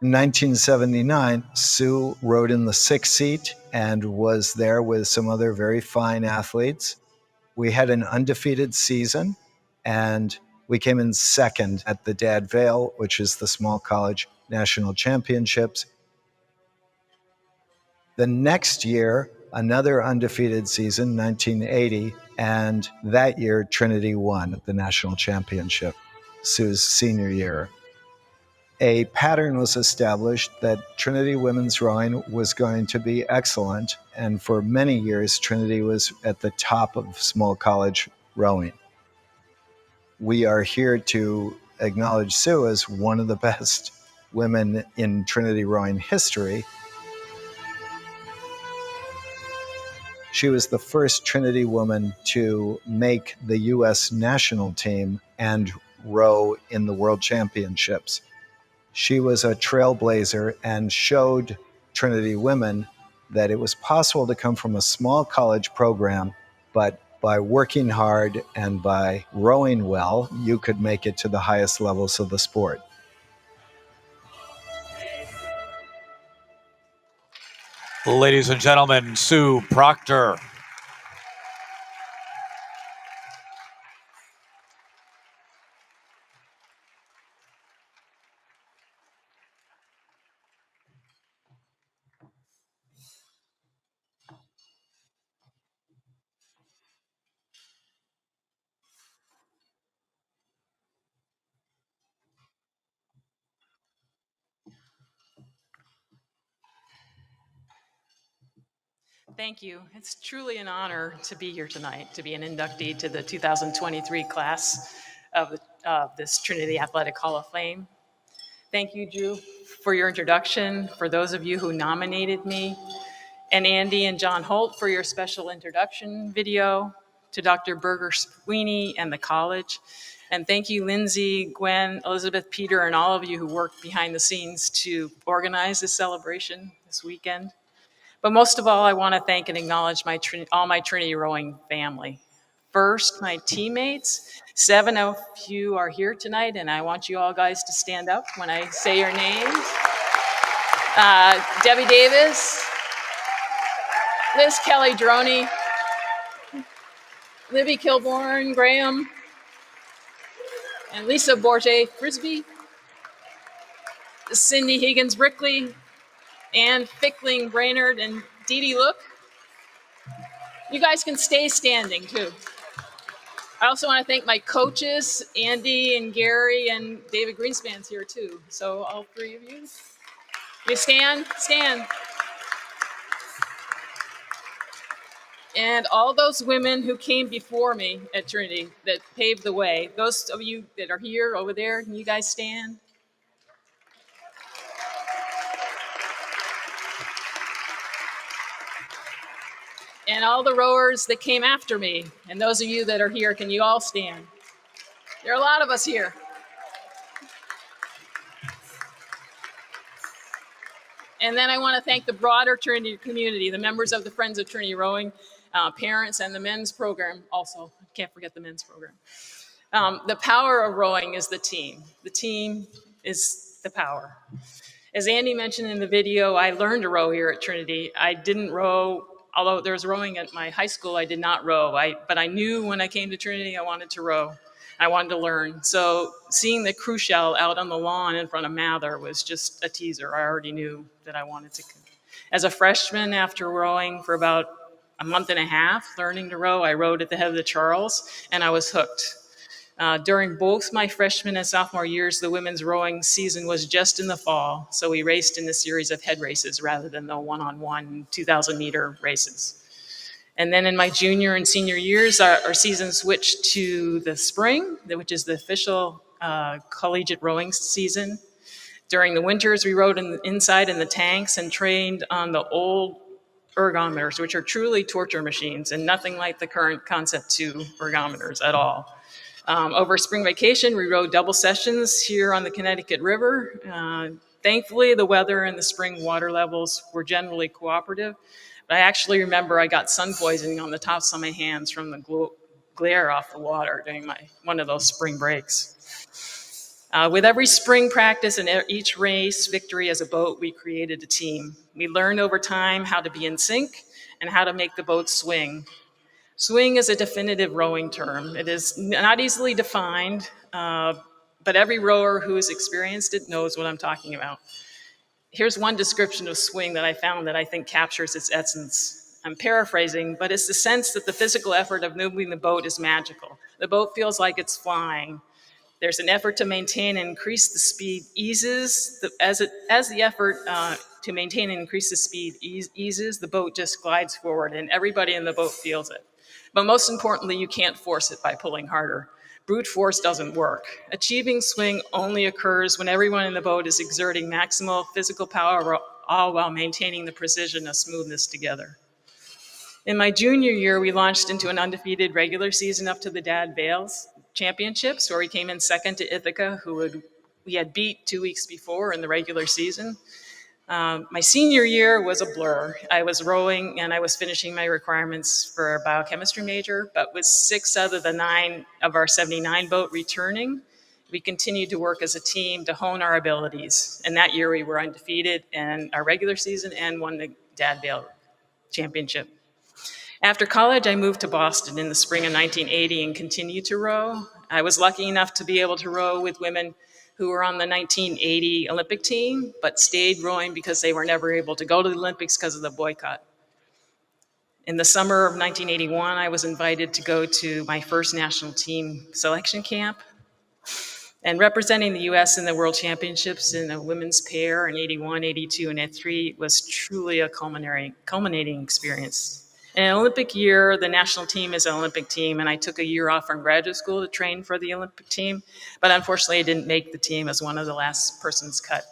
In 1979, Sue rode in the 6th seat and was there with some other very fine athletes. We had an undefeated season, and we came in second at the Dad Vale, which is the small college national championships. The next year, another undefeated season, 1980, and that year Trinity won the national championship, Sue's senior year. A pattern was established that Trinity women's rowing was going to be excellent, and for many years Trinity was at the top of small college rowing. We are here to acknowledge Sue as one of the best women in Trinity rowing history. She was the first Trinity woman to make the U.S. national team and row in the World Championships. She was a trailblazer and showed Trinity women that it was possible to come from a small college program, but by working hard and by rowing well, you could make it to the highest levels of the sport. Ladies and gentlemen, Sue Proctor. Thank you. It's truly an honor to be here tonight, to be an inductee to the 2023 class of this Trinity Athletic Hall of Fame. Thank you, Drew, for your introduction, for those of you who nominated me, and Andy and John Holt for your special introduction video, to Dr. Berger Sweeney and the college. And thank you, Lindsay, Gwen, Elizabeth, Peter, and all of you who worked behind the scenes to organize this celebration this weekend. But most of all, I want to thank and acknowledge all my Trinity rowing family. First, my teammates. 7 of you are here tonight, and I want you all guys to stand up when I say your names. Debbie Davis, Liz Kelly Droney, Libby Kilborn Graham, and Lisa Bourget Frisbee, Cindy Higgins Brickley, Ann Fickling Brainerd, and Dee Dee Look. You guys can stay standing too. I also want to thank my coaches, Andy and Gary, and David Greenspan's here too. So all three of you. You stand. And all those women who came before me at Trinity that paved the way. Those of you that are here, over there, can you guys stand? And all the rowers that came after me, and those of you that are here, can you all stand? There are a lot of us here. And then I want to thank the broader Trinity community, the members of the Friends of Trinity Rowing, parents, and the men's program also. Can't forget the men's program. The power of rowing is the team. The team is the power. As Andy mentioned in the video, I learned to row here at Trinity. I didn't row, although there was rowing at my high school, I did not row. But I knew when I came to Trinity, I wanted to row. I wanted to learn. So seeing the crew shell out on the lawn in front of Mather was just a teaser. I already knew that I wanted to. As a freshman, after rowing for about a month and a half, learning to row, I rowed at the head of the Charles, and I was hooked. During both my freshman and sophomore years, the women's rowing season was just in the fall, so we raced in a series of head races rather than the one-on-one 2,000-meter races. And then in my junior and senior years, our season switched to the spring, which is the official collegiate rowing season. During the winters, we rowed inside in the tanks and trained on the old ergometers, which are truly torture machines and nothing like the current Concept 2 ergometers at all. Over spring vacation, we rowed double sessions here on the Connecticut River. Thankfully, the weather and the spring water levels were generally cooperative. But I actually remember I got sun poisoning on the tops of my hands from the glare off the water during one of those spring breaks. With every spring practice and each race victory as a boat, we created a team. We learned over time how to be in sync and how to make the boat swing. Swing is a definitive rowing term. It is not easily defined, but every rower who has experienced it knows what I'm talking about. Here's one description of swing that I found that I think captures its essence. I'm paraphrasing, but it's the sense that the physical effort of moving the boat is magical. The boat feels like it's flying. There's an effort to maintain and increase the speed eases. As the effort to maintain and increase the speed eases, the boat just glides forward, and everybody in the boat feels it. But most importantly, you can't force it by pulling harder. Brute force doesn't work. Achieving swing only occurs when everyone in the boat is exerting maximal physical power, all while maintaining the precision of smoothness together. In my junior year, we launched into an undefeated regular season up to the Dad Vales Championships, where we came in second to Ithaca, who would we had beat 2 weeks before in the regular season. My senior year was a blur. I was rowing and I was finishing my requirements for a biochemistry major, but with 6 out of the 9 of our 79 boat returning, we continued to work as a team to hone our abilities. And that year we were undefeated in our regular season and won the Dad Bale Championship. After college, I moved to Boston in the spring of 1980 and continued to row. I was lucky enough to be able to row with women who were on the 1980 Olympic team, but stayed rowing because they were never able to go to the Olympics because of the boycott. In the summer of 1981, I was invited to go to my first national team selection camp. And representing the US in the World Championships in the women's pair in 81, 82, and 83 was truly a culminating experience. In an Olympic year, the national team is an Olympic team, and I took a year off from graduate school to train for the Olympic team, but unfortunately I didn't make the team as one of the last persons cut.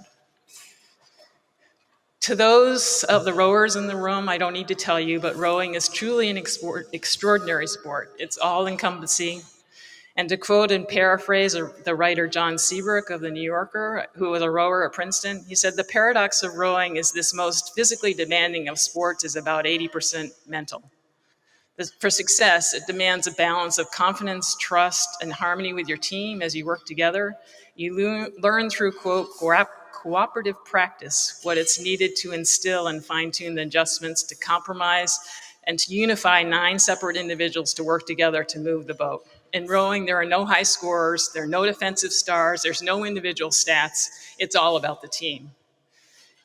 To those of the rowers in the room, I don't need to tell you, but rowing is truly an extraordinary sport. It's all-encompassing. And to quote and paraphrase the writer John Seabrook of The New Yorker, who was a rower at Princeton, he said, "The paradox of rowing is this most physically demanding of sports is about 80% mental. For success, it demands a balance of confidence, trust, and harmony with your team as you work together. You learn through, quote, cooperative practice what it's needed to instill and fine-tune the adjustments to compromise and to unify 9 separate individuals to work together to move the boat. In rowing, there are no high scorers, there are no defensive stars, there's no individual stats. It's all about the team."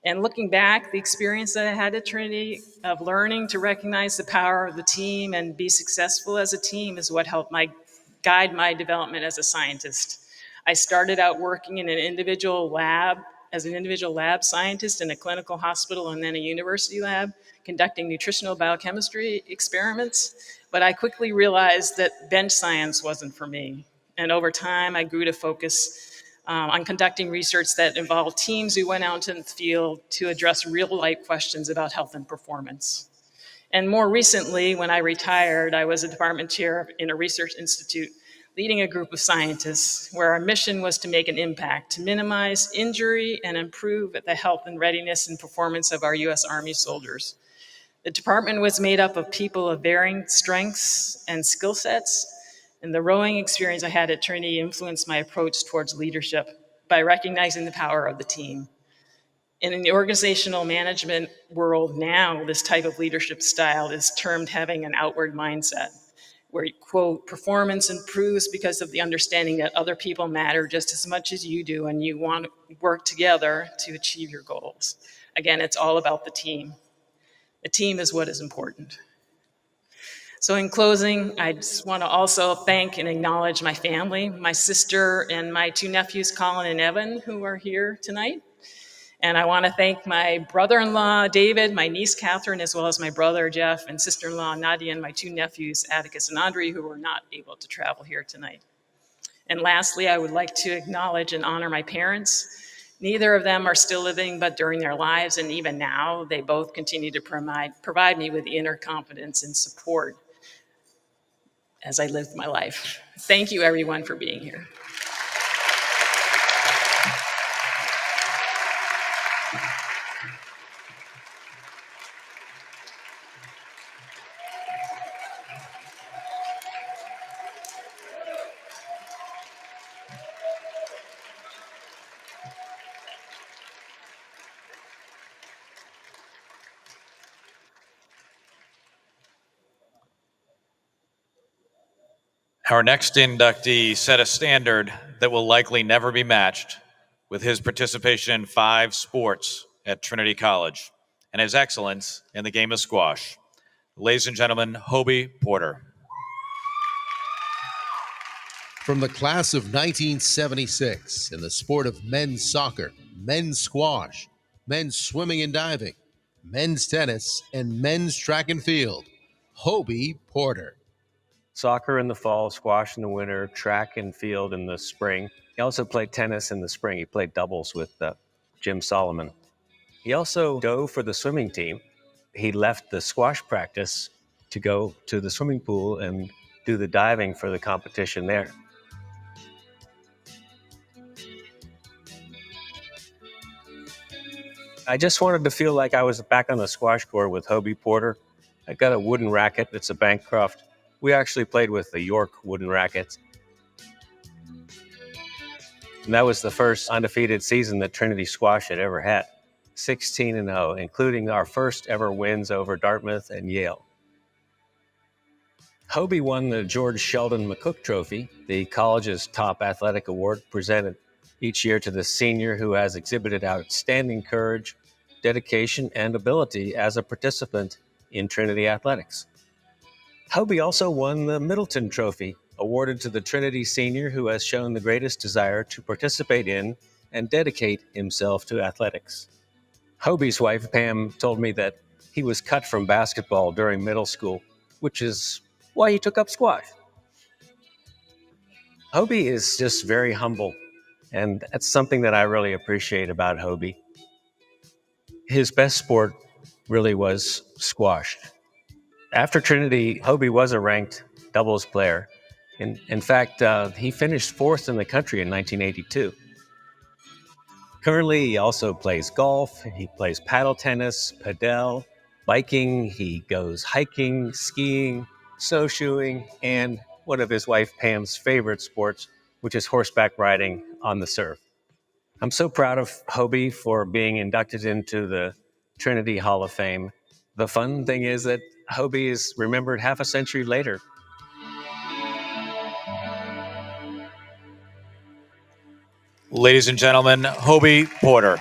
And looking back, the experience that I had at Trinity of learning to recognize the power of the team and be successful as a team is what helped guide my development as a scientist. I started out working in an individual lab, as an individual lab scientist in a clinical hospital and then a university lab, conducting nutritional biochemistry experiments. But I quickly realized that bench science wasn't for me. And over time, I grew to focus on conducting research that involved teams who went out in the field to address real-life questions about health and performance. And more recently, when I retired, I was a department chair in a research institute leading a group of scientists where our mission was to make an impact, to minimize injury and improve the health and readiness and performance of our US Army soldiers. The department was made up of people of varying strengths and skill sets, and the rowing experience I had at Trinity influenced my approach towards leadership by recognizing the power of the team. And in the organizational management world now, this type of leadership style is termed having an outward mindset, where, quote, performance improves because of the understanding that other people matter just as much as you do, and you want to work together to achieve your goals. Again, it's all about the team. The team is what is important. So in closing, I just want to also thank and acknowledge my family, my sister and my 2 nephews, Colin and Evan, who are here tonight. And I want to thank my brother-in-law, David, my niece, Catherine, as well as my brother, Jeff, and sister-in-law, Nadia, and my 2 nephews, Atticus and Andre, who were not able to travel here tonight. And lastly, I would like to acknowledge and honor my parents. Neither of them are still living, but during their lives, and even now, they both continue to provide me with inner confidence and support as I live my life. Thank you, everyone, for being here. Our next inductee set a standard that will likely never be matched with his participation in 5 sports at Trinity College and his excellence in the game of squash. Ladies and gentlemen, Hobie Porter. From the class of 1976 in the sport of men's soccer, men's squash, men's swimming and diving, men's tennis, and men's track and field, Hobie Porter. Soccer in the fall, squash in the winter, track and field in the spring. He also played tennis in the spring. He played doubles with Jim Solomon. He also dove for the swimming team. He left the squash practice to go to the swimming pool and do the diving for the competition there. I just wanted to feel like I was back on the squash court with Hobie Porter. I got a wooden racket. It's a Bancroft. We actually played with the York wooden rackets. And that was the first undefeated season that Trinity Squash had ever had. 16-0, including our first ever wins over Dartmouth and Yale. Hobie won the George Sheldon McCook Trophy, the college's top athletic award presented each year to the senior who has exhibited outstanding courage, dedication, and ability as a participant in Trinity athletics. Hobie also won the Middleton Trophy, awarded to the Trinity senior who has shown the greatest desire to participate in and dedicate himself to athletics. Hobie's wife, Pam, told me that he was cut from basketball during middle school, which is why he took up squash. Hobie is just very humble, and that's something that I really appreciate about Hobie. His best sport really was squash. After Trinity, Hobie was a ranked doubles player. In fact, he finished fourth in the country in 1982. Currently, he also plays golf, he plays paddle tennis, padel, biking, he goes hiking, skiing, snowshoeing, and one of his wife Pam's favorite sports, which is horseback riding on the surf. I'm so proud of Hobie for being inducted into the Trinity Hall of Fame. The fun thing is that Hobie is remembered half a century later. Ladies and gentlemen, Hobie Porter.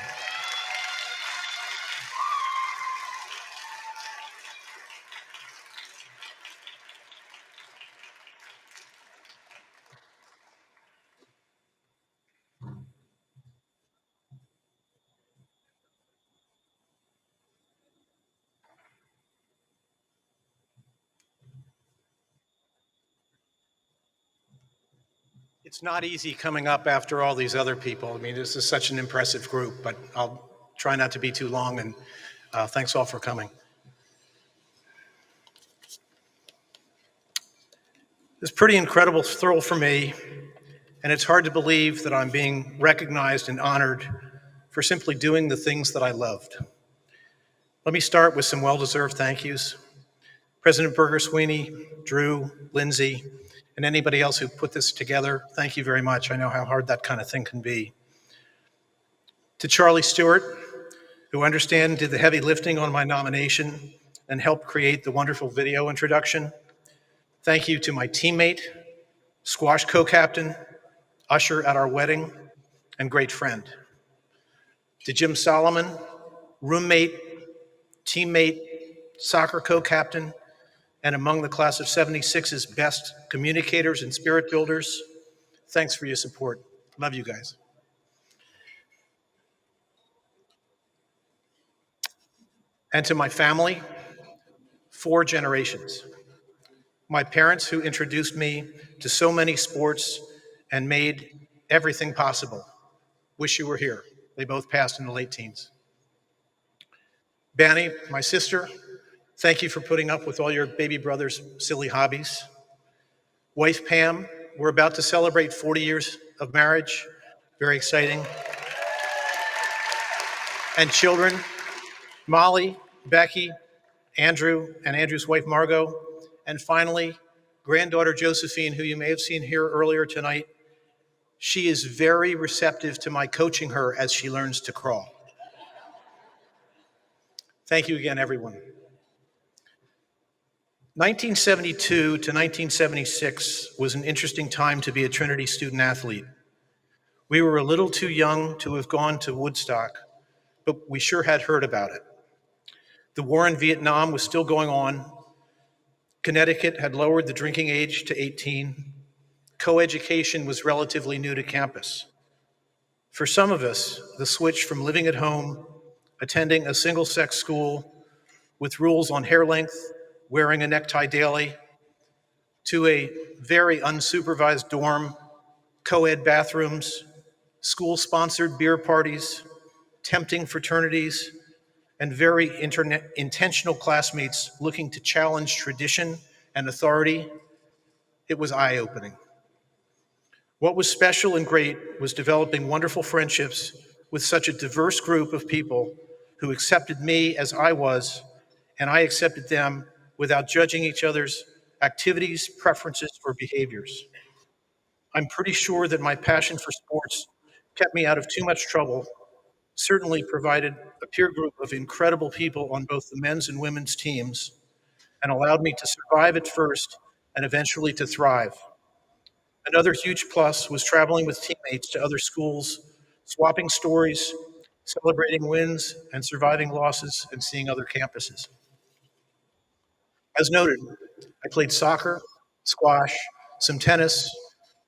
It's not easy coming up after all these other people. I mean, this is such an impressive group, but I'll try not to be too long, and thanks all for coming. It's a pretty incredible thrill for me, and it's hard to believe that I'm being recognized and honored for simply doing the things that I loved. Let me start with some well-deserved thank yous. President Berger Sweeney, Drew, Lindsay, and anybody else who put this together, thank you very much. I know how hard that kind of thing can be. To Charlie Stewart, who did the heavy lifting on my nomination and helped create the wonderful video introduction. Thank you to my teammate, squash co-captain, usher at our wedding, and great friend. To Jim Solomon, roommate, teammate, soccer co-captain, and among the class of 76's best communicators and spirit builders, thanks for your support. Love you guys. And to my family, 4 generations. My parents who introduced me to so many sports and made everything possible. Wish you were here. They both passed in the late teens. Banny, my sister, thank you for putting up with all your baby brother's silly hobbies. Wife Pam, we're about to celebrate 40 years of marriage. Very exciting. And children, Molly, Becky, Andrew, and Andrew's wife Margot. And finally, granddaughter Josephine, who you may have seen here earlier tonight. She is very receptive to my coaching her as she learns to crawl. Thank you again, everyone. 1972 to 1976 was an interesting time to be a Trinity student athlete. We were a little too young to have gone to Woodstock, but we sure had heard about it. The war in Vietnam was still going on. Connecticut had lowered the drinking age to 18. Co-education was relatively new to campus. For some of us, the switch from living at home, attending a single-sex school with rules on hair length, wearing a necktie daily, to a very unsupervised dorm, co-ed bathrooms, school-sponsored beer parties, tempting fraternities, and very intentional classmates looking to challenge tradition and authority, it was eye-opening. What was special and great was developing wonderful friendships with such a diverse group of people who accepted me as I was, and I accepted them without judging each other's activities, preferences, or behaviors. I'm pretty sure that my passion for sports kept me out of too much trouble, certainly provided a peer group of incredible people on both the men's and women's teams, and allowed me to survive at first and eventually to thrive. Another huge plus was traveling with teammates to other schools, swapping stories, celebrating wins, and surviving losses, and seeing other campuses. As noted, I played soccer, squash, some tennis,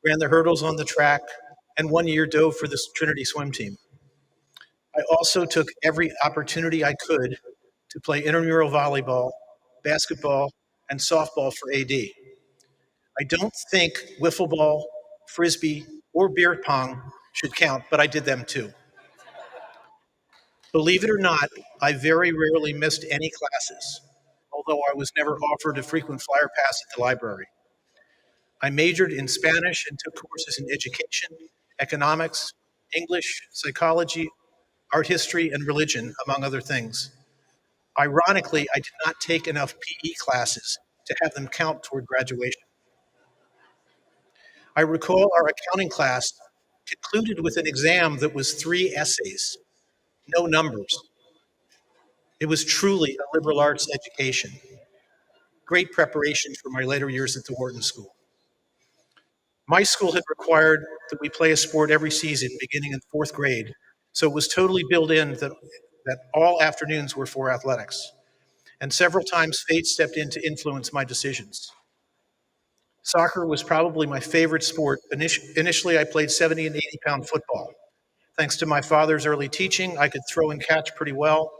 ran the hurdles on the track, and 1 year dove for the Trinity swim team. I also took every opportunity I could to play intramural volleyball, basketball, and softball for AD. I don't think wiffle ball, frisbee, or beer pong should count, but I did them too. Believe it or not, I very rarely missed any classes, although I was never offered a frequent flyer pass at the library. I majored in Spanish and took courses in education, economics, English, psychology, art history, and religion, among other things. Ironically, I did not take enough PE classes to have them count toward graduation. I recall our accounting class concluded with an exam that was 3 essays, no numbers. It was truly a liberal arts education. Great preparation for my later years at the Wharton School. My school had required that we play a sport every season beginning in 4th grade, so it was totally built in that all afternoons were for athletics. And several times fate stepped in to influence my decisions. Soccer was probably my favorite sport. Initially, I played 70 and 80-pound football. Thanks to my father's early teaching, I could throw and catch pretty well,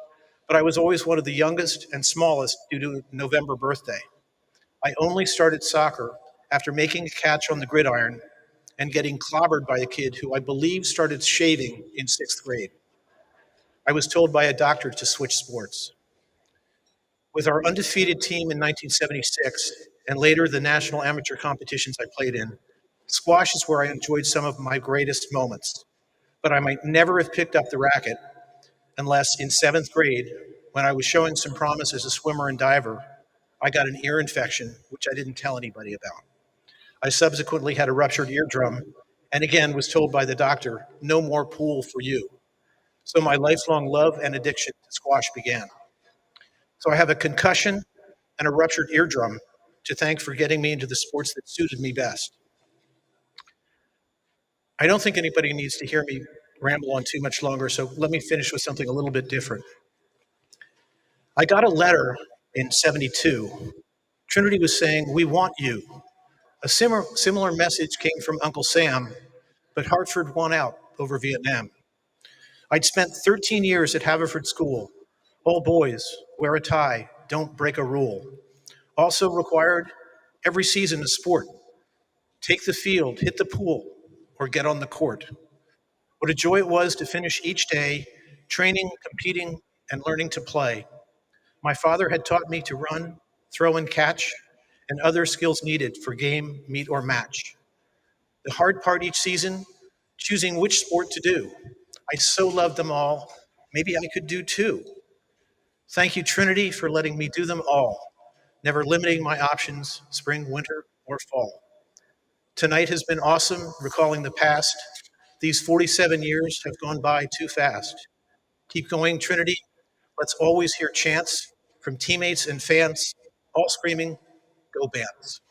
but I was always one of the youngest and smallest due to a November birthday. I only started soccer after making a catch on the gridiron and getting clobbered by a kid who I believe started shaving in 6th grade. I was told by a doctor to switch sports. With our undefeated team in 1976, and later the national amateur competitions I played in, squash is where I enjoyed some of my greatest moments. But I might never have picked up the racket unless in 7th grade, when I was showing some promise as a swimmer and diver, I got an ear infection, which I didn't tell anybody about. I subsequently had a ruptured eardrum, and again was told by the doctor, no more pool for you. So my lifelong love and addiction to squash began. So I have a concussion and a ruptured eardrum to thank for getting me into the sports that suited me best. I don't think anybody needs to hear me ramble on too much longer, so let me finish with something a little bit different. I got a letter in '72. Trinity was saying, "We want you." A similar message came from Uncle Sam, but Hartford won out over Vietnam. I'd spent 13 years at Haverford School. All boys, wear a tie, don't break a rule. Also required every season a sport. Take the field, hit the pool, or get on the court. What a joy it was to finish each day training, competing, and learning to play. My father had taught me to run, throw and catch, and other skills needed for game, meet, or match. The hard part each season, choosing which sport to do. I so loved them all. Maybe I could do two. Thank you, Trinity, for letting me do them all, never limiting my options, spring, winter, or fall. Tonight has been awesome, recalling the past. These 47 years have gone by too fast. Keep going, Trinity. Let's always hear chants from teammates and fans, all screaming, "Go Bands."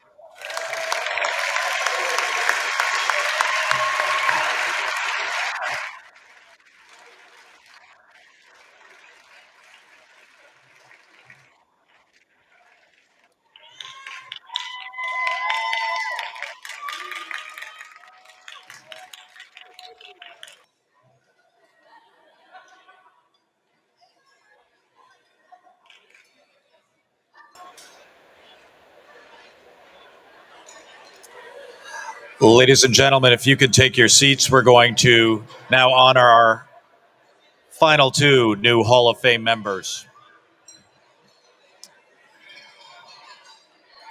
Ladies and gentlemen, if you could take your seats, we're going to now honor our final two new Hall of Fame members.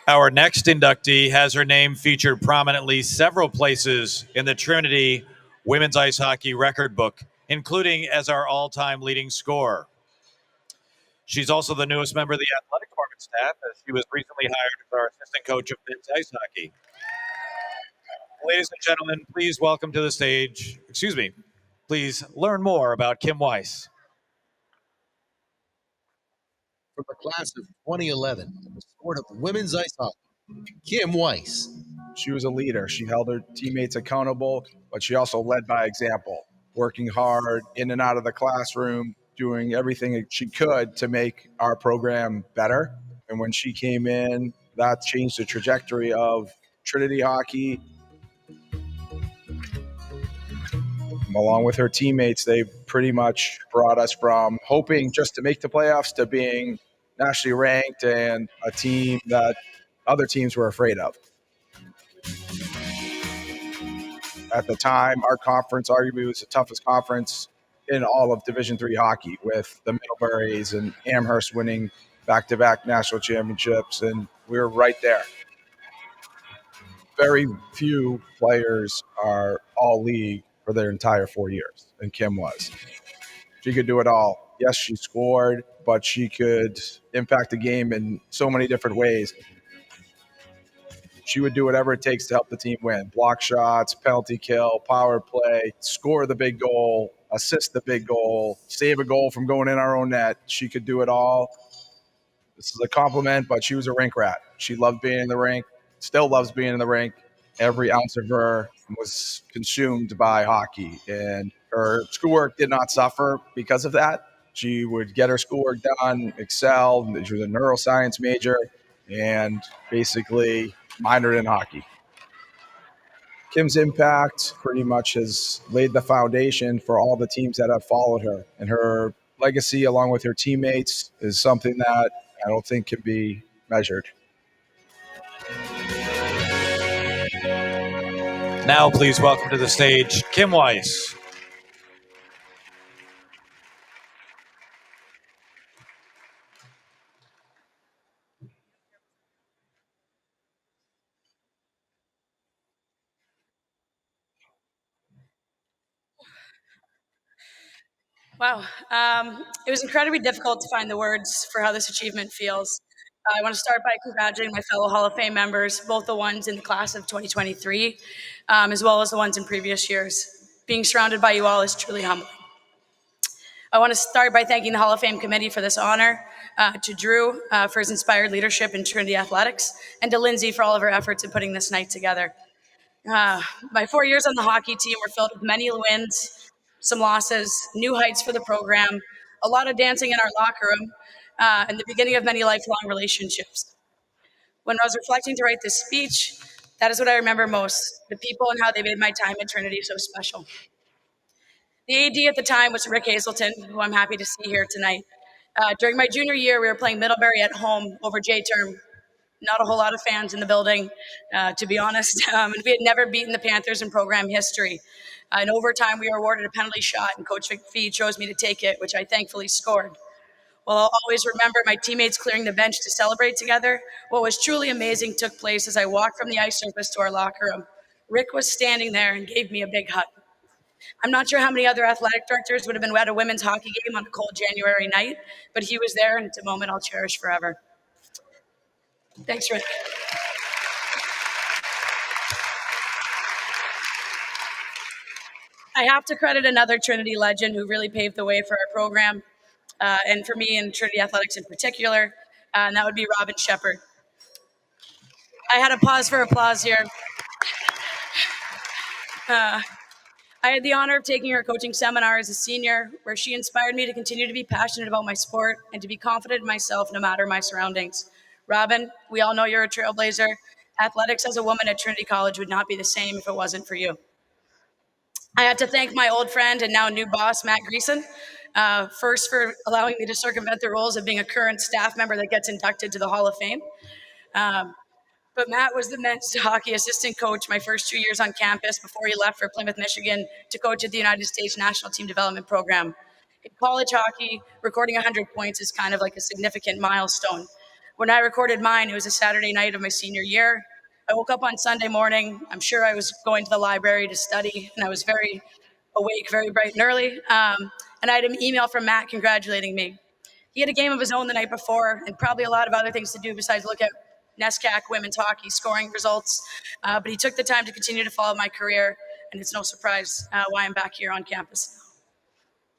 Our next inductee has her name featured prominently several places in the Trinity women's ice hockey record book, including as our all-time leading scorer. She's also the newest member of the athletic department staff, as she was recently hired as our assistant coach of men's ice hockey. Ladies and gentlemen, please welcome to the stage, please learn more about Kim Weiss. From the class of 2011, the sport of women's ice hockey, Kim Weiss. She was a leader. She held her teammates accountable, but she also led by example, working hard in and out of the classroom, doing everything that she could to make our program better. And when she came in, that changed the trajectory of Trinity hockey. Along with her teammates, they pretty much brought us from hoping just to make the playoffs to being nationally ranked and a team that other teams were afraid of. At the time, our conference arguably was the toughest conference in all of Division III hockey, with the Middleburys and Amherst winning back-to-back national championships, and we were right there. Very few players are all league for their entire 4 years, and Kim was. She could do it all. Yes, she scored, but she could impact the game in so many different ways. She would do whatever it takes to help the team win. Block shots, penalty kill, power play, score the big goal, assist the big goal, save a goal from going in our own net. She could do it all. This is a compliment, but she was a rink rat. She loved being in the rink, still loves being in the rink. Every ounce of her was consumed by hockey, and her schoolwork did not suffer because of that. She would get her schoolwork done, excel. She was a neuroscience major, and basically minored in hockey. Kim's impact pretty much has laid the foundation for all the teams that have followed her. And her legacy, along with her teammates, is something that I don't think can be measured. Now, please welcome to the stage Kim Weiss. Wow. It was incredibly difficult to find the words for how this achievement feels. I want to start by congratulating my fellow Hall of Fame members, both the ones in the class of 2023, as well as the ones in previous years. Being surrounded by you all is truly humbling. I want to start by thanking the Hall of Fame committee for this honor, to Drew for his inspired leadership in Trinity athletics, and to Lindsay for all of her efforts in putting this night together. My 4 years on the hockey team were filled with many wins, some losses, new heights for the program, a lot of dancing in our locker room, and the beginning of many lifelong relationships. When I was reflecting to write this speech, that is what I remember most, the people and how they made my time at Trinity so special. The AD at the time was Rick Hazelton, who I'm happy to see here tonight. During my junior year, we were playing Middlebury at home over J-term. Not a whole lot of fans in the building, to be honest. And we had never beaten the Panthers in program history. In overtime, we were awarded a penalty shot, and Coach McPhee chose me to take it, which I thankfully scored. While I'll always remember my teammates clearing the bench to celebrate together, what was truly amazing took place as I walked from the ice surface to our locker room. Rick was standing there and gave me a big hug. I'm not sure how many other athletic directors would have been at a women's hockey game on a cold January night, but he was there, and it's a moment I'll cherish forever. Thanks, Rick. I have to credit another Trinity legend who really paved the way for our program, and for me in Trinity athletics in particular, and that would be Robin Shepard. I had a pause for applause here. I had the honor of taking her coaching seminar as a senior, where she inspired me to continue to be passionate about my sport and to be confident in myself no matter my surroundings. Robin, we all know you're a trailblazer. Athletics as a woman at Trinity College would not be the same if it wasn't for you. I had to thank my old friend and now new boss, Matt Greason, first for allowing me to circumvent the rules of being a current staff member that gets inducted to the Hall of Fame. But Matt was the men's hockey assistant coach my first 2 years on campus before he left for Plymouth, Michigan to coach at the United States National Team Development Program. In college hockey, recording 100 points is kind of like a significant milestone. When I recorded mine, it was a Saturday night of my senior year. I woke up on Sunday morning. I'm sure I was going to the library to study, and I was very awake, very bright and early. And I had an email from Matt congratulating me. He had a game of his own the night before and probably a lot of other things to do besides look at NESCAC women's hockey scoring results. But he took the time to continue to follow my career, and it's no surprise why I'm back here on campus.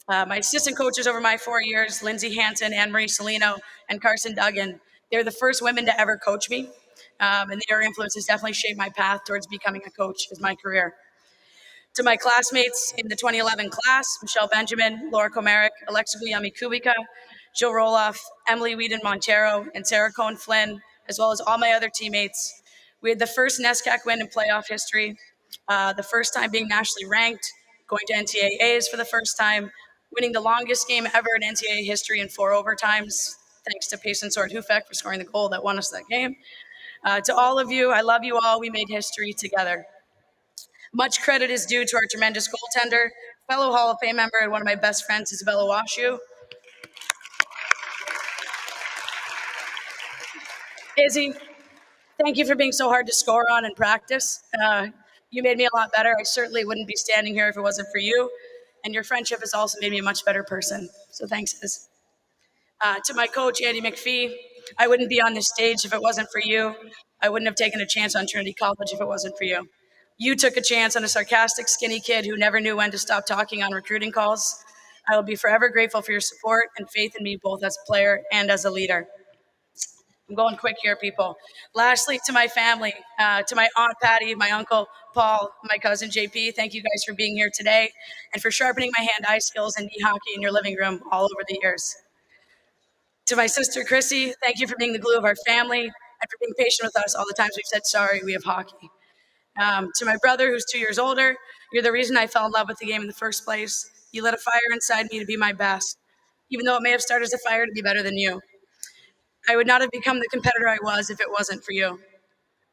My assistant coaches over my 4 years, Lindsay Hansen, Anne-Marie Salino, and Carson Duggan, they're the first women to ever coach me. And their influence has definitely shaped my path towards becoming a coach as my career. To my classmates in the 2011 class, Michelle Benjamin, Laura Komarick, Alexa Guyami Kubica, Jill Roloff, Emily Whedon Montero, and Sarah Cohn Flynn, as well as all my other teammates. We had the first NESCAC win in playoff history, the first time being nationally ranked, going to NCAAs for the first time, winning the longest game ever in NCAA history in 4 overtimes, thanks to Payson Sword Hufek for scoring the goal that won us that game. To all of you, I love you all. We made history together. Much credit is due to our tremendous goaltender, fellow Hall of Fame member, and one of my best friends, Isabella Washu. Izzy, thank you for being so hard to score on in practice. You made me a lot better. I certainly wouldn't be standing here if it wasn't for you. And your friendship has also made me a much better person. So thanks, Iz. To my coach, Andy McPhee, I wouldn't be on this stage if it wasn't for you. I wouldn't have taken a chance on Trinity College if it wasn't for you. You took a chance on a sarcastic, skinny kid who never knew when to stop talking on recruiting calls. I will be forever grateful for your support and faith in me, both as a player and as a leader. I'm going quick here, people. Lastly, to my family, to my Aunt Patty, my Uncle Paul, my cousin JP, thank you guys for being here today and for sharpening my hand-eye skills and knee hockey in your living room all over the years. To my sister Chrissy, thank you for being the glue of our family and for being patient with us all the times we've said sorry, we have hockey. To my brother, who's 2 years older, you're the reason I fell in love with the game in the first place. You lit a fire inside me to be my best, even though it may have started as a fire to be better than you. I would not have become the competitor I was if it wasn't for you.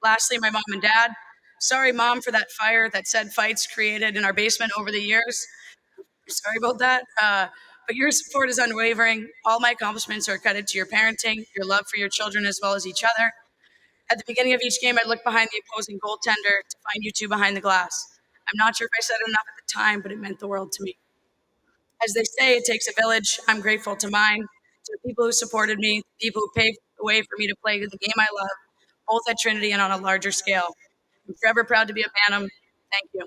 Lastly, my mom and dad. Sorry, Mom, for that fire that said fights created in our basement over the years. Sorry about that. But your support is unwavering. All my accomplishments are credit to your parenting, your love for your children as well as each other. At the beginning of each game, I'd look behind the opposing goaltender to find you two behind the glass. I'm not sure if I said it enough at the time, but it meant the world to me. As they say, it takes a village. I'm grateful to mine, to the people who supported me, the people who paved the way for me to play the game I love, both at Trinity and on a larger scale. I'm forever proud to be a Bantam. Thank you.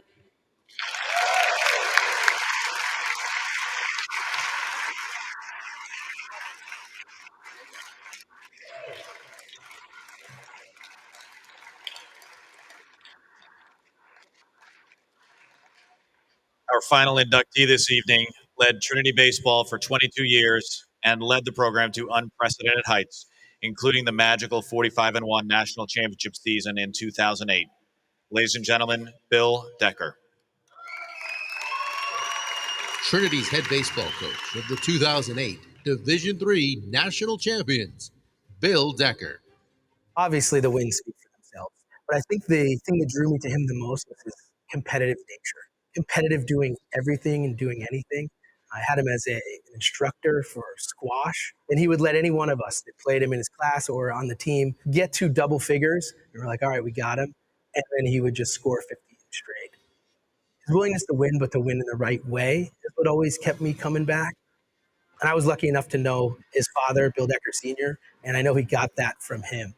Our final inductee this evening led Trinity baseball for 22 years and led the program to unprecedented heights, including the magical 45-1 national championship season in 2008. Ladies and gentlemen, Bill Decker. Trinity's head baseball coach of the 2008 Division III national champions, Bill Decker. Obviously, the wins speak for themselves, but I think the thing that drew me to him the most was his competitive nature. Competitive, doing everything and doing anything. I had him as an instructor for squash, and he would let any one of us that played him in his class or on the team get to double figures, and we're like, all right, we got him, and then he would just score 50 straight. His willingness to win, but to win in the right way is what always kept me coming back. And I was lucky enough to know his father, Bill Decker Sr., and I know he got that from him.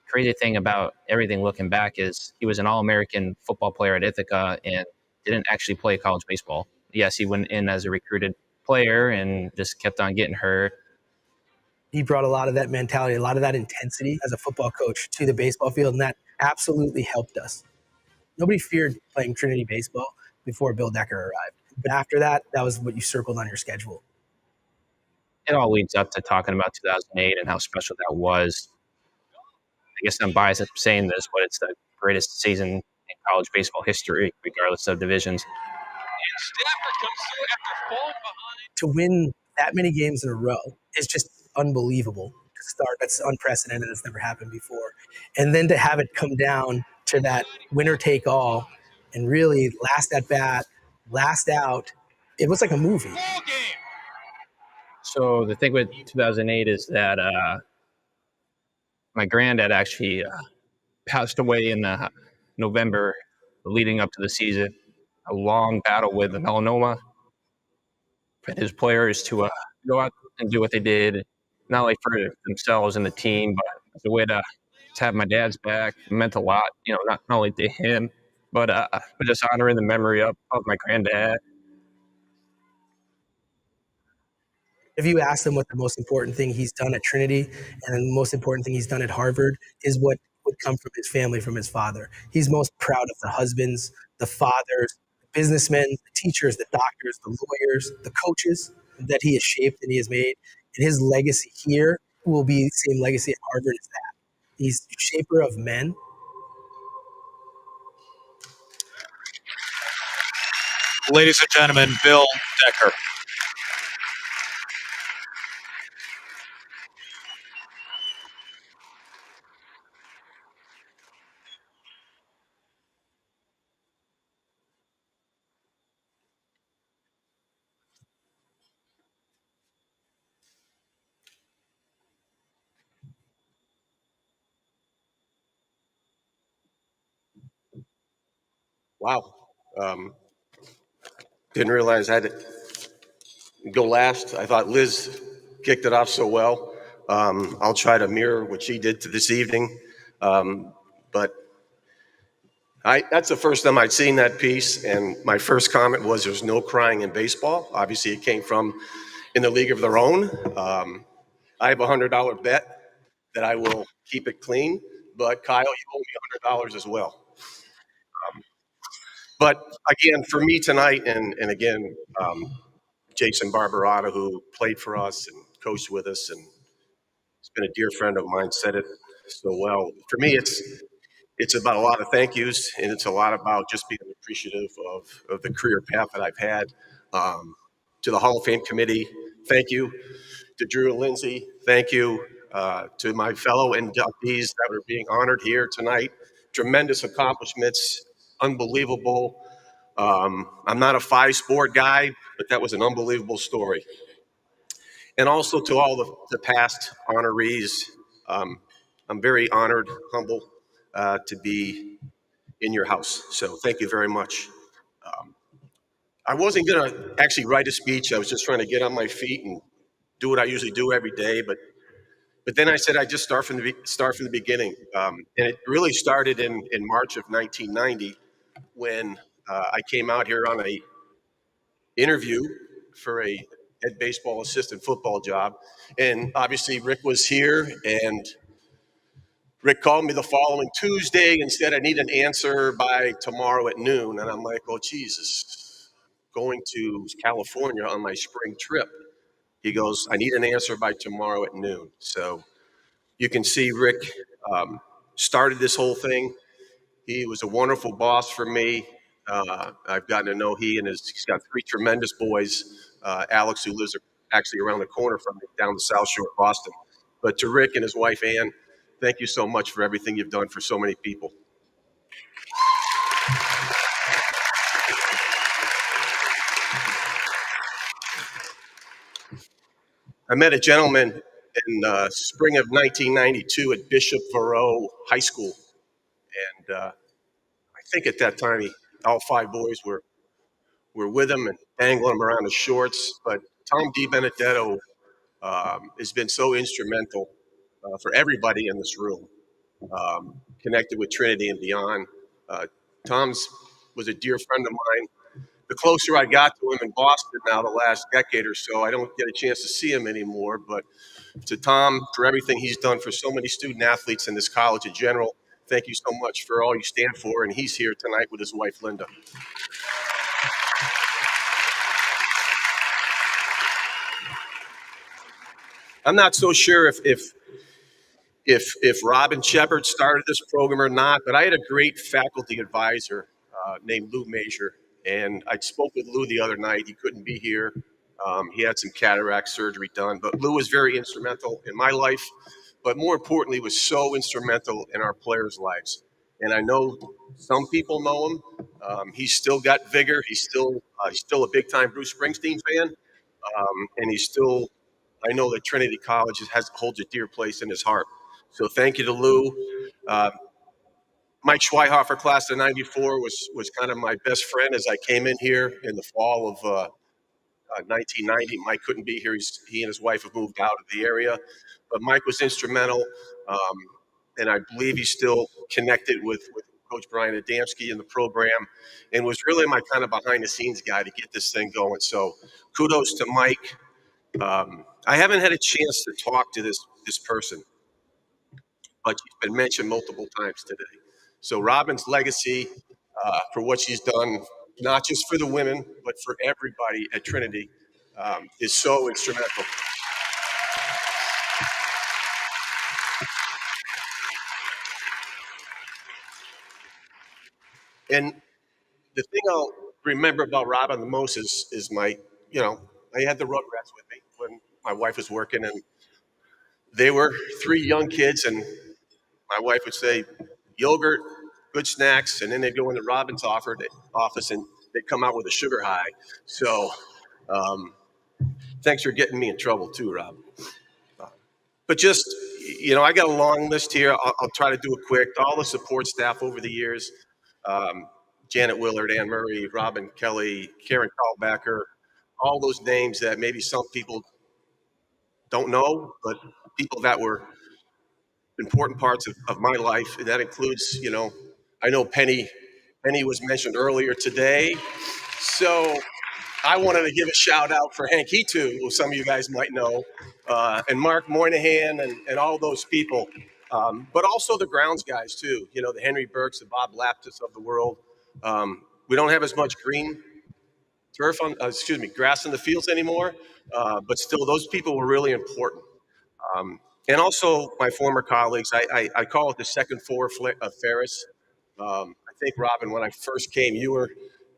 Crazy thing about everything looking back is he was an All-American football player at Ithaca and didn't actually play college baseball. Yes, he went in as a recruited player and just kept on getting hurt. He brought a lot of that mentality, a lot of that intensity as a football coach to the baseball field, and that absolutely helped us. Nobody feared playing Trinity baseball before Bill Decker arrived. But after that, that was what you circled on your schedule. It all leads up to talking about 2008 and how special that was. I guess I'm biased at saying this, but it's the greatest season in college baseball history, regardless of divisions. To win that many games in a row is just unbelievable to start. That's unprecedented. It's never happened before. And then to have it come down to that winner take all and really last at bat, last out, it was like a movie. So the thing with 2008 is that my granddad actually passed away in November leading up to the season. A long battle with melanoma. And his players to go out and do what they did, not only for themselves and the team, but as a way to have my dad's back. It meant a lot, not only to him, but just honoring the memory of my granddad. If you ask him what the most important thing he's done at Trinity and the most important thing he's done at Harvard is what would come from his family, from his father. He's most proud of the husbands, the fathers, the businessmen, the teachers, the doctors, the lawyers, the coaches that he has shaped and he has made. And his legacy here will be the same legacy at Harvard as that. He's the shaper of men. Ladies and gentlemen, Bill Decker. Wow. Didn't realize I had to go last. I thought Liz kicked it off so well. I'll try to mirror what she did to this evening. But that's the first time I'd seen that piece, and my first comment was there's no crying in baseball. Obviously, it came from In the League of Their Own. I have a $100 bet that I will keep it clean, but Kyle, you owe me $100 as well. But again, for me tonight, and again, Jason Barbarato, who played for us and coached with us, and has been a dear friend of mine, said it so well. For me, it's about a lot of thank yous, and it's a lot about just being appreciative of the career path that I've had. To the Hall of Fame committee, thank you. To Drew and Lindsay, thank you. To my fellow inductees that are being honored here tonight, tremendous accomplishments, unbelievable. I'm not a five-sport guy, but that was an unbelievable story. And also to all the past honorees, I'm very honored, humble to be in your house. So thank you very much. I wasn't going to actually write a speech. I was just trying to get on my feet and do what I usually do every day. But then I said I'd just start from the beginning. And it really started in March of 1990 when I came out here on a interview for a head baseball assistant football job. And obviously Rick was here, and Rick called me the following Tuesday and said I need an answer by tomorrow at noon. And I'm like, oh, Jesus, going to California on my spring trip. He goes, I need an answer by tomorrow at noon. So you can see Rick started this whole thing. He was a wonderful boss for me. I've gotten to know he's got three tremendous boys. Alex, who lives actually around the corner from me down the South Shore of Boston. But to Rick and his wife, Ann, thank you so much for everything you've done for so many people. I met a gentleman in spring of 1992 at Bishop Verot High School. And I think at that time, all five boys were with him and dangling him around his shorts. But Tom DiBenedetto has been so instrumental for everybody in this room, connected with Trinity and beyond. Tom's was a dear friend of mine. The closer I got to him in Boston now the last decade or so, I don't get a chance to see him anymore. But to Tom, for everything he's done for so many student athletes in this college in general, thank you so much for all you stand for. And he's here tonight with his wife, Linda. I'm not so sure if Robin Shepard started this program or not, but I had a great faculty advisor named Lou Major. And I spoke with Lou the other night. He couldn't be here. He had some cataract surgery done. But Lou was very instrumental in my life, but more importantly, was so instrumental in our players' lives. And I know some people know him. He's still got vigor. He's still a big-time Bruce Springsteen fan. And I know that Trinity College holds a dear place in his heart. So thank you to Lou. Mike Schweihofer, class of '94, was kind of my best friend as I came in here in the fall of 1990. Mike couldn't be here. He and his wife have moved out of the area. But Mike was instrumental, and I believe he's still connected with Coach Brian Adamski in the program, and was really my kind of behind-the-scenes guy to get this thing going. So kudos to Mike. I haven't had a chance to talk to this person, but she's been mentioned multiple times today. So Robin's legacy for what she's done, not just for the women, but for everybody at Trinity, is so instrumental. And the thing I'll remember about Robin the most is my, I had the Rugrats with me when my wife was working, and they were 3 young kids, and my wife would say, yogurt, good snacks, and then they'd go into Robin's office and they'd come out with a sugar high. So thanks for getting me in trouble too, Rob. But just, I got a long list here. I'll try to do it quick. All the support staff over the years, Janet Willard, Ann Murray, Robin Kelly, Karen Callbacker, all those names that maybe some people don't know, but people that were important parts of my life. And that includes, I know Penny was mentioned earlier today. So I wanted to give a shout out for Hank Hetu, who some of you guys might know, and Mark Moynihan and all those people, but also the grounds guys too, the Henry Burks, the Bob Laptis of the world. We don't have as much grass in the fields anymore, but still those people were really important. And also my former colleagues, I call it the second floor of Ferris. I think, Robin, when I first came, you were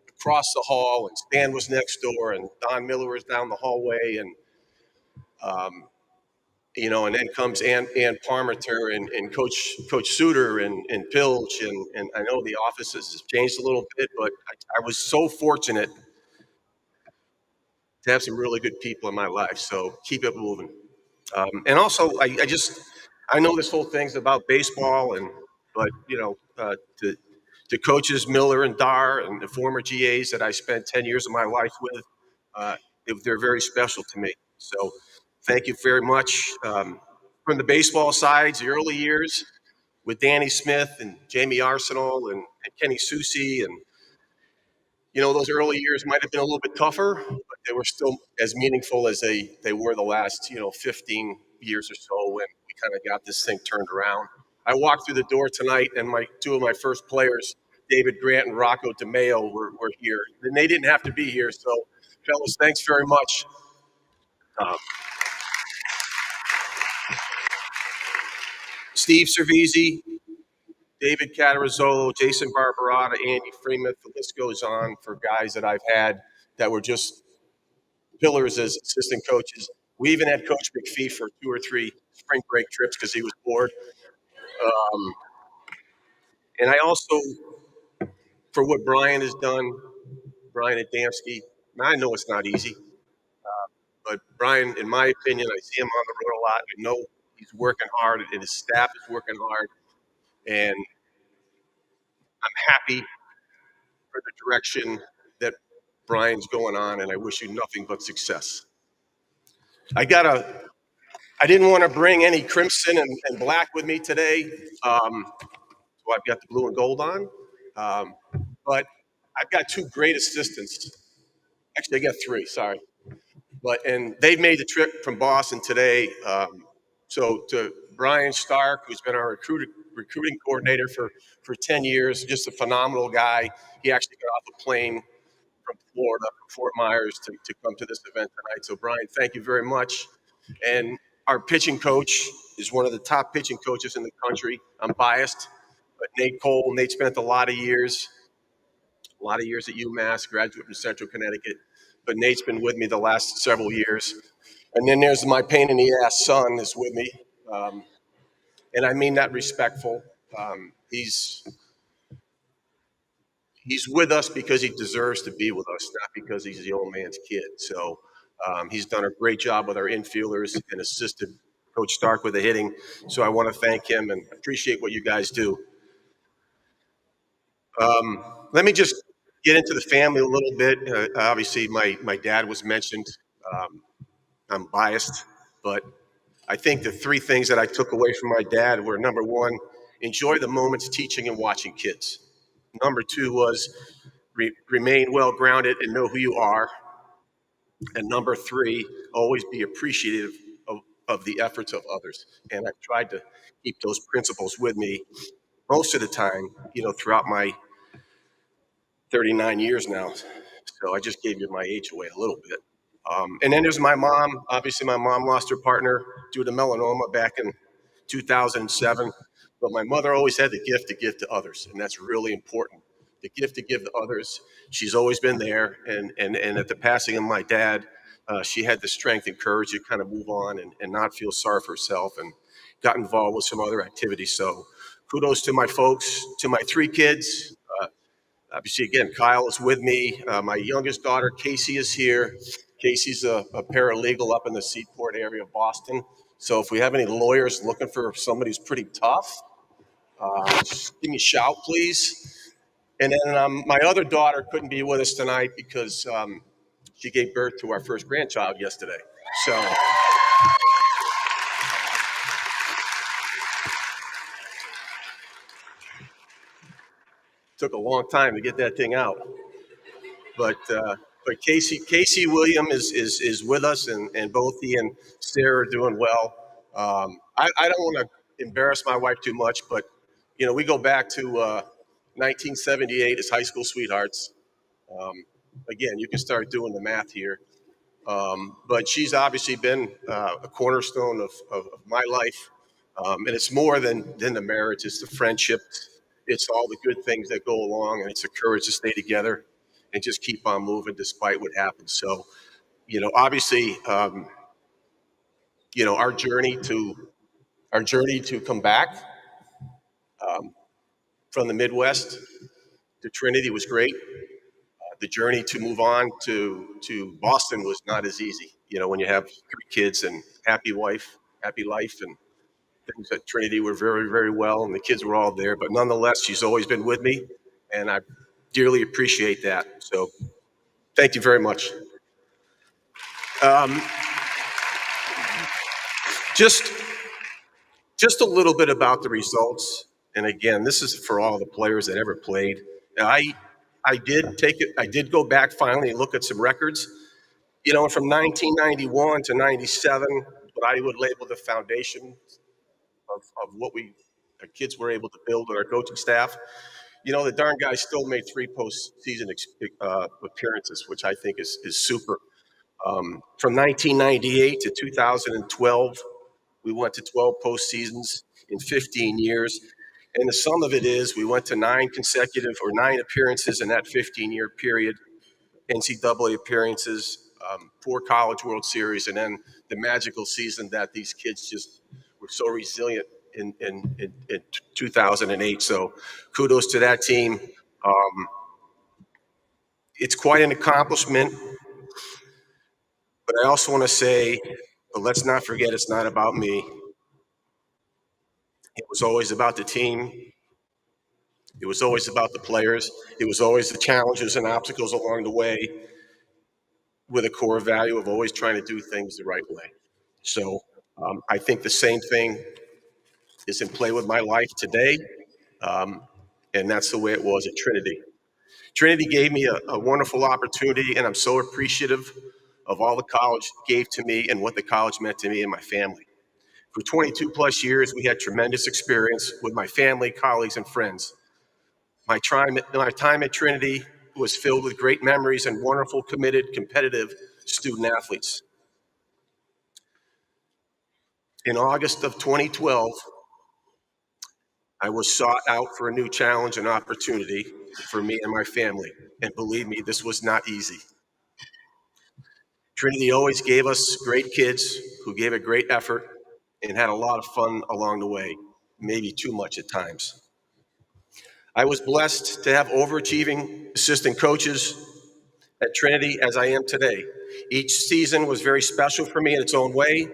across the hall, and Stan was next door, and Don Miller was down the hallway, and and then comes Ann Parmenter and Coach Suter and Pilch, and I know the offices has changed a little bit, but I was so fortunate to have some really good people in my life. So keep it moving. And also, I know this whole thing's about baseball, but to coaches Miller and Dar and the former GAs that I spent 10 years of my life with, they're very special to me. So thank you very much. From the baseball sides, the early years with Danny Smith and Jamie Arsenal and Kenny Susi, and those early years might have been a little bit tougher, but they were still as meaningful as they were the last 15 years or so when we kind of got this thing turned around. I walked through the door tonight, and two of my first players, David Grant and Rocco DeMeo, were here. And they didn't have to be here, so fellas, thanks very much. Steve Cervisi, David Catarazzolo, Jason Barbarata, Andy Freeman, the list goes on for guys that I've had that were just pillars as assistant coaches. We even had Coach McPhee for 2 or 3 spring break trips because he was bored. And I also, for what Brian has done, Brian Adamski, I know it's not easy, but Brian, in my opinion, I see him on the road a lot. I know he's working hard, and his staff is working hard, and I'm happy for the direction that Brian's going on, and I wish you nothing but success. I didn't want to bring any crimson and black with me today, so I've got the blue and gold on, but I've got 2 great assistants. Actually, I got 3, sorry. And they've made the trip from Boston today. So to Brian Stark, who's been our recruiting coordinator for 10 years, just a phenomenal guy. He actually got off a plane from Florida, from Fort Myers, to come to this event tonight. So Brian, thank you very much. And our pitching coach is one of the top pitching coaches in the country. I'm biased, but Nate Cole. Nate spent a lot of years at UMass, graduate from Central Connecticut. But Nate's been with me the last several years. And then there's my pain in the ass son is with me. And I mean that respectful. He's with us because he deserves to be with us, not because he's the old man's kid. So he's done a great job with our infielders and assisted Coach Stark with the hitting. So I want to thank him and appreciate what you guys do. Let me just Get into the family a little bit. Obviously, my dad was mentioned. Um, I'm biased, but I think the three things that I took away from my dad were, number one, enjoy the moments teaching and watching kids. Number two was remain well grounded and know who you are. And number three, always be appreciative of the efforts of others. And I've tried to keep those principles with me most of the time, throughout my 39 years now. So I just gave you my age away a little bit. And then there's my mom. Obviously, my mom lost her partner due to melanoma back in 2007. But my mother always had the gift to give to others, and that's really important. The gift to give to others. She's always been there. And at the passing of my dad, she had the strength and courage to kind of move on and not feel sorry for herself, and got involved with some other activities. So kudos to my folks, to my three kids. Obviously, again, Kyle is with me. My youngest daughter, Casey, is here. Casey's a paralegal up in the Seaport area of Boston. So if we have any lawyers looking for somebody who's pretty tough, just give me a shout, please. And then my other daughter couldn't be with us tonight because she gave birth to our first grandchild yesterday. So took a long time to get that thing out. But Casey William is with us, and both he and Sarah are doing well. I don't want to embarrass my wife too much, but we go back to 1978 as high school sweethearts. Again, you can start doing the math here. But she's obviously been a cornerstone of my life. And it's more than the marriage, it's the friendship. It's all the good things that go along, and it's the courage to stay together and just keep on moving despite what happens. So, obviously, our journey to come back from the Midwest to Trinity was great. The journey to move on to Boston was not as easy. When you have three kids and happy wife, happy life, and things at Trinity were very, very well, and the kids were all there. But nonetheless, she's always been with me, and I dearly appreciate that. So thank you very much. Just a little bit about the results. And again, this is for all the players that ever played. I did go back finally and look at some records. From 1991 to 97, what I would label the foundation of what our kids were able to build with our coaching staff. The darn guy still made 3 postseason appearances, which I think is super. From 1998 to 2012, we went to 12 postseasons in 15 years. And the sum of it is we went to 9 appearances in that 15-year period, NCAA appearances, 4 College World Series, and then the magical season that these kids just were so resilient in 2008. So kudos to that team. It's quite an accomplishment. But I also want to say, but let's not forget, it's not about me. It was always about the team. It was always about the players. It was always the challenges and obstacles along the way, with a core value of always trying to do things the right way. So I think the same thing is in play with my life today, and that's the way it was at Trinity. Trinity gave me a wonderful opportunity, and I'm so appreciative of all the college gave to me and what the college meant to me and my family. For 22 plus years, we had tremendous experience with my family, colleagues, and friends. My time at Trinity was filled with great memories and wonderful, committed, competitive student athletes. In August of 2012, I was sought out for a new challenge and opportunity for me and my family. And believe me, this was not easy. Trinity always gave us great kids who gave a great effort and had a lot of fun along the way, maybe too much at times. I was blessed to have overachieving assistant coaches at Trinity as I am today. Each season was very special for me in its own way.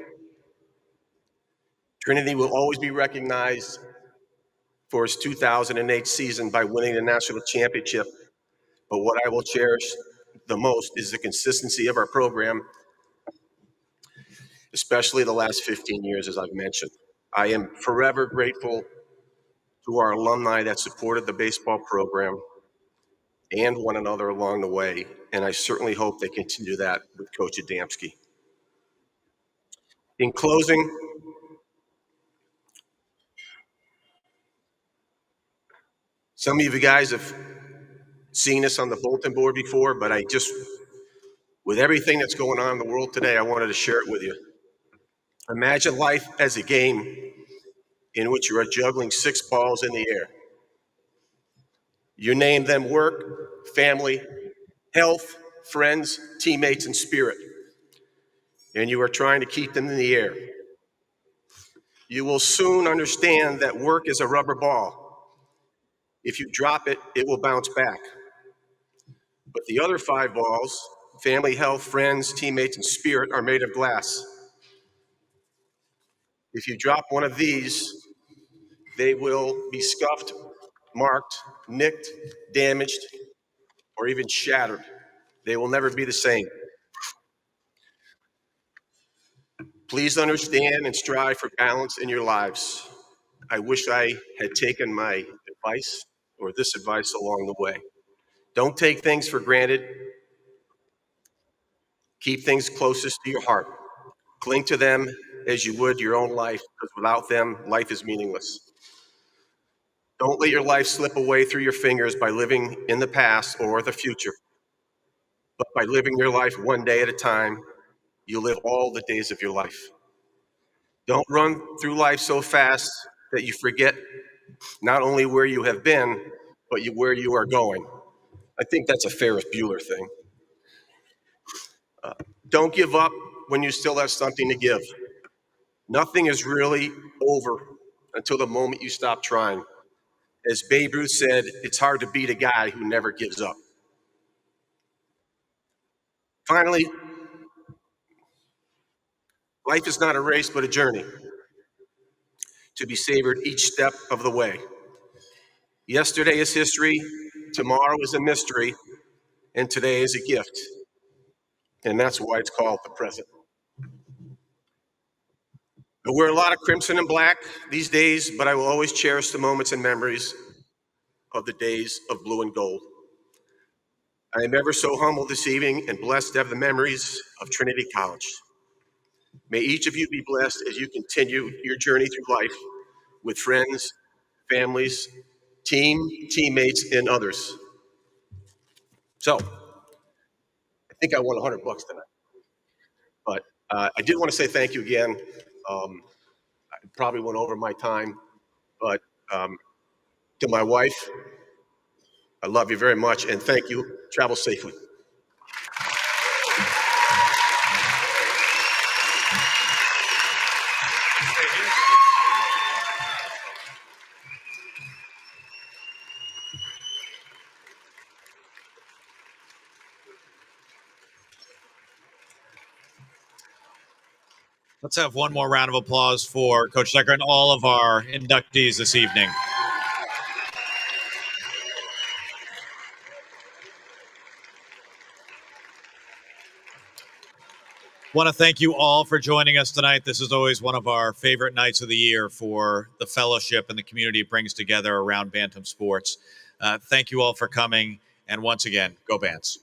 Trinity will always be recognized for its 2008 season by winning the national championship But what I will cherish the most is the consistency of our program, especially the last 15 years, as I've mentioned. I am forever grateful to our alumni that supported the baseball program and one another along the way, and I certainly hope they continue that with Coach Adamski. In closing, some of you guys have seen this on the bulletin board before, but with everything that's going on in the world today, I wanted to share it with you. Imagine life as a game in which you are juggling 6 balls in the air. You name them work, family, health, friends, teammates, and spirit. And you are trying to keep them in the air. You will soon understand that work is a rubber ball. If you drop it, it will bounce back. But the other 5 balls, family, health, friends, teammates, and spirit, are made of glass. If you drop one of these, they will be scuffed, marked, nicked, damaged, or even shattered. They will never be the same. Please understand and strive for balance in your lives. I wish I had taken my advice or this advice along the way. Don't take things for granted. Keep things closest to your heart. Cling to them as you would your own life, because without them, life is meaningless. Don't let your life slip away through your fingers by living in the past or the future, but by living your life one day at a time, you'll live all the days of your life. Don't run through life so fast that you forget not only where you have been, but where you are going. I think that's a Ferris Bueller thing. Don't give up when you still have something to give. Nothing is really over until the moment you stop trying. As Babe Ruth said, it's hard to beat a guy who never gives up. Finally, life is not a race, but a journey to be savored each step of the way. Yesterday is history, tomorrow is a mystery, and today is a gift. And that's why it's called the present. I wear a lot of crimson and black these days, but I will always cherish the moments and memories of the days of blue and gold. I am ever so humbled this evening and blessed to have the memories of Trinity College. May each of you be blessed as you continue your journey through life with friends, families, teammates, and others. So, I think I won $100 tonight. But I did want to say thank you again. I probably went over my time, but to my wife, I love you very much, and thank you. Travel safely. Let's have one more round of applause for Coach Decker and all of our inductees this evening. Want to thank you all for joining us tonight. This is always one of our favorite nights of the year for the fellowship and the community it brings together around Bantam sports. Thank you all for coming. And once again, go Bants.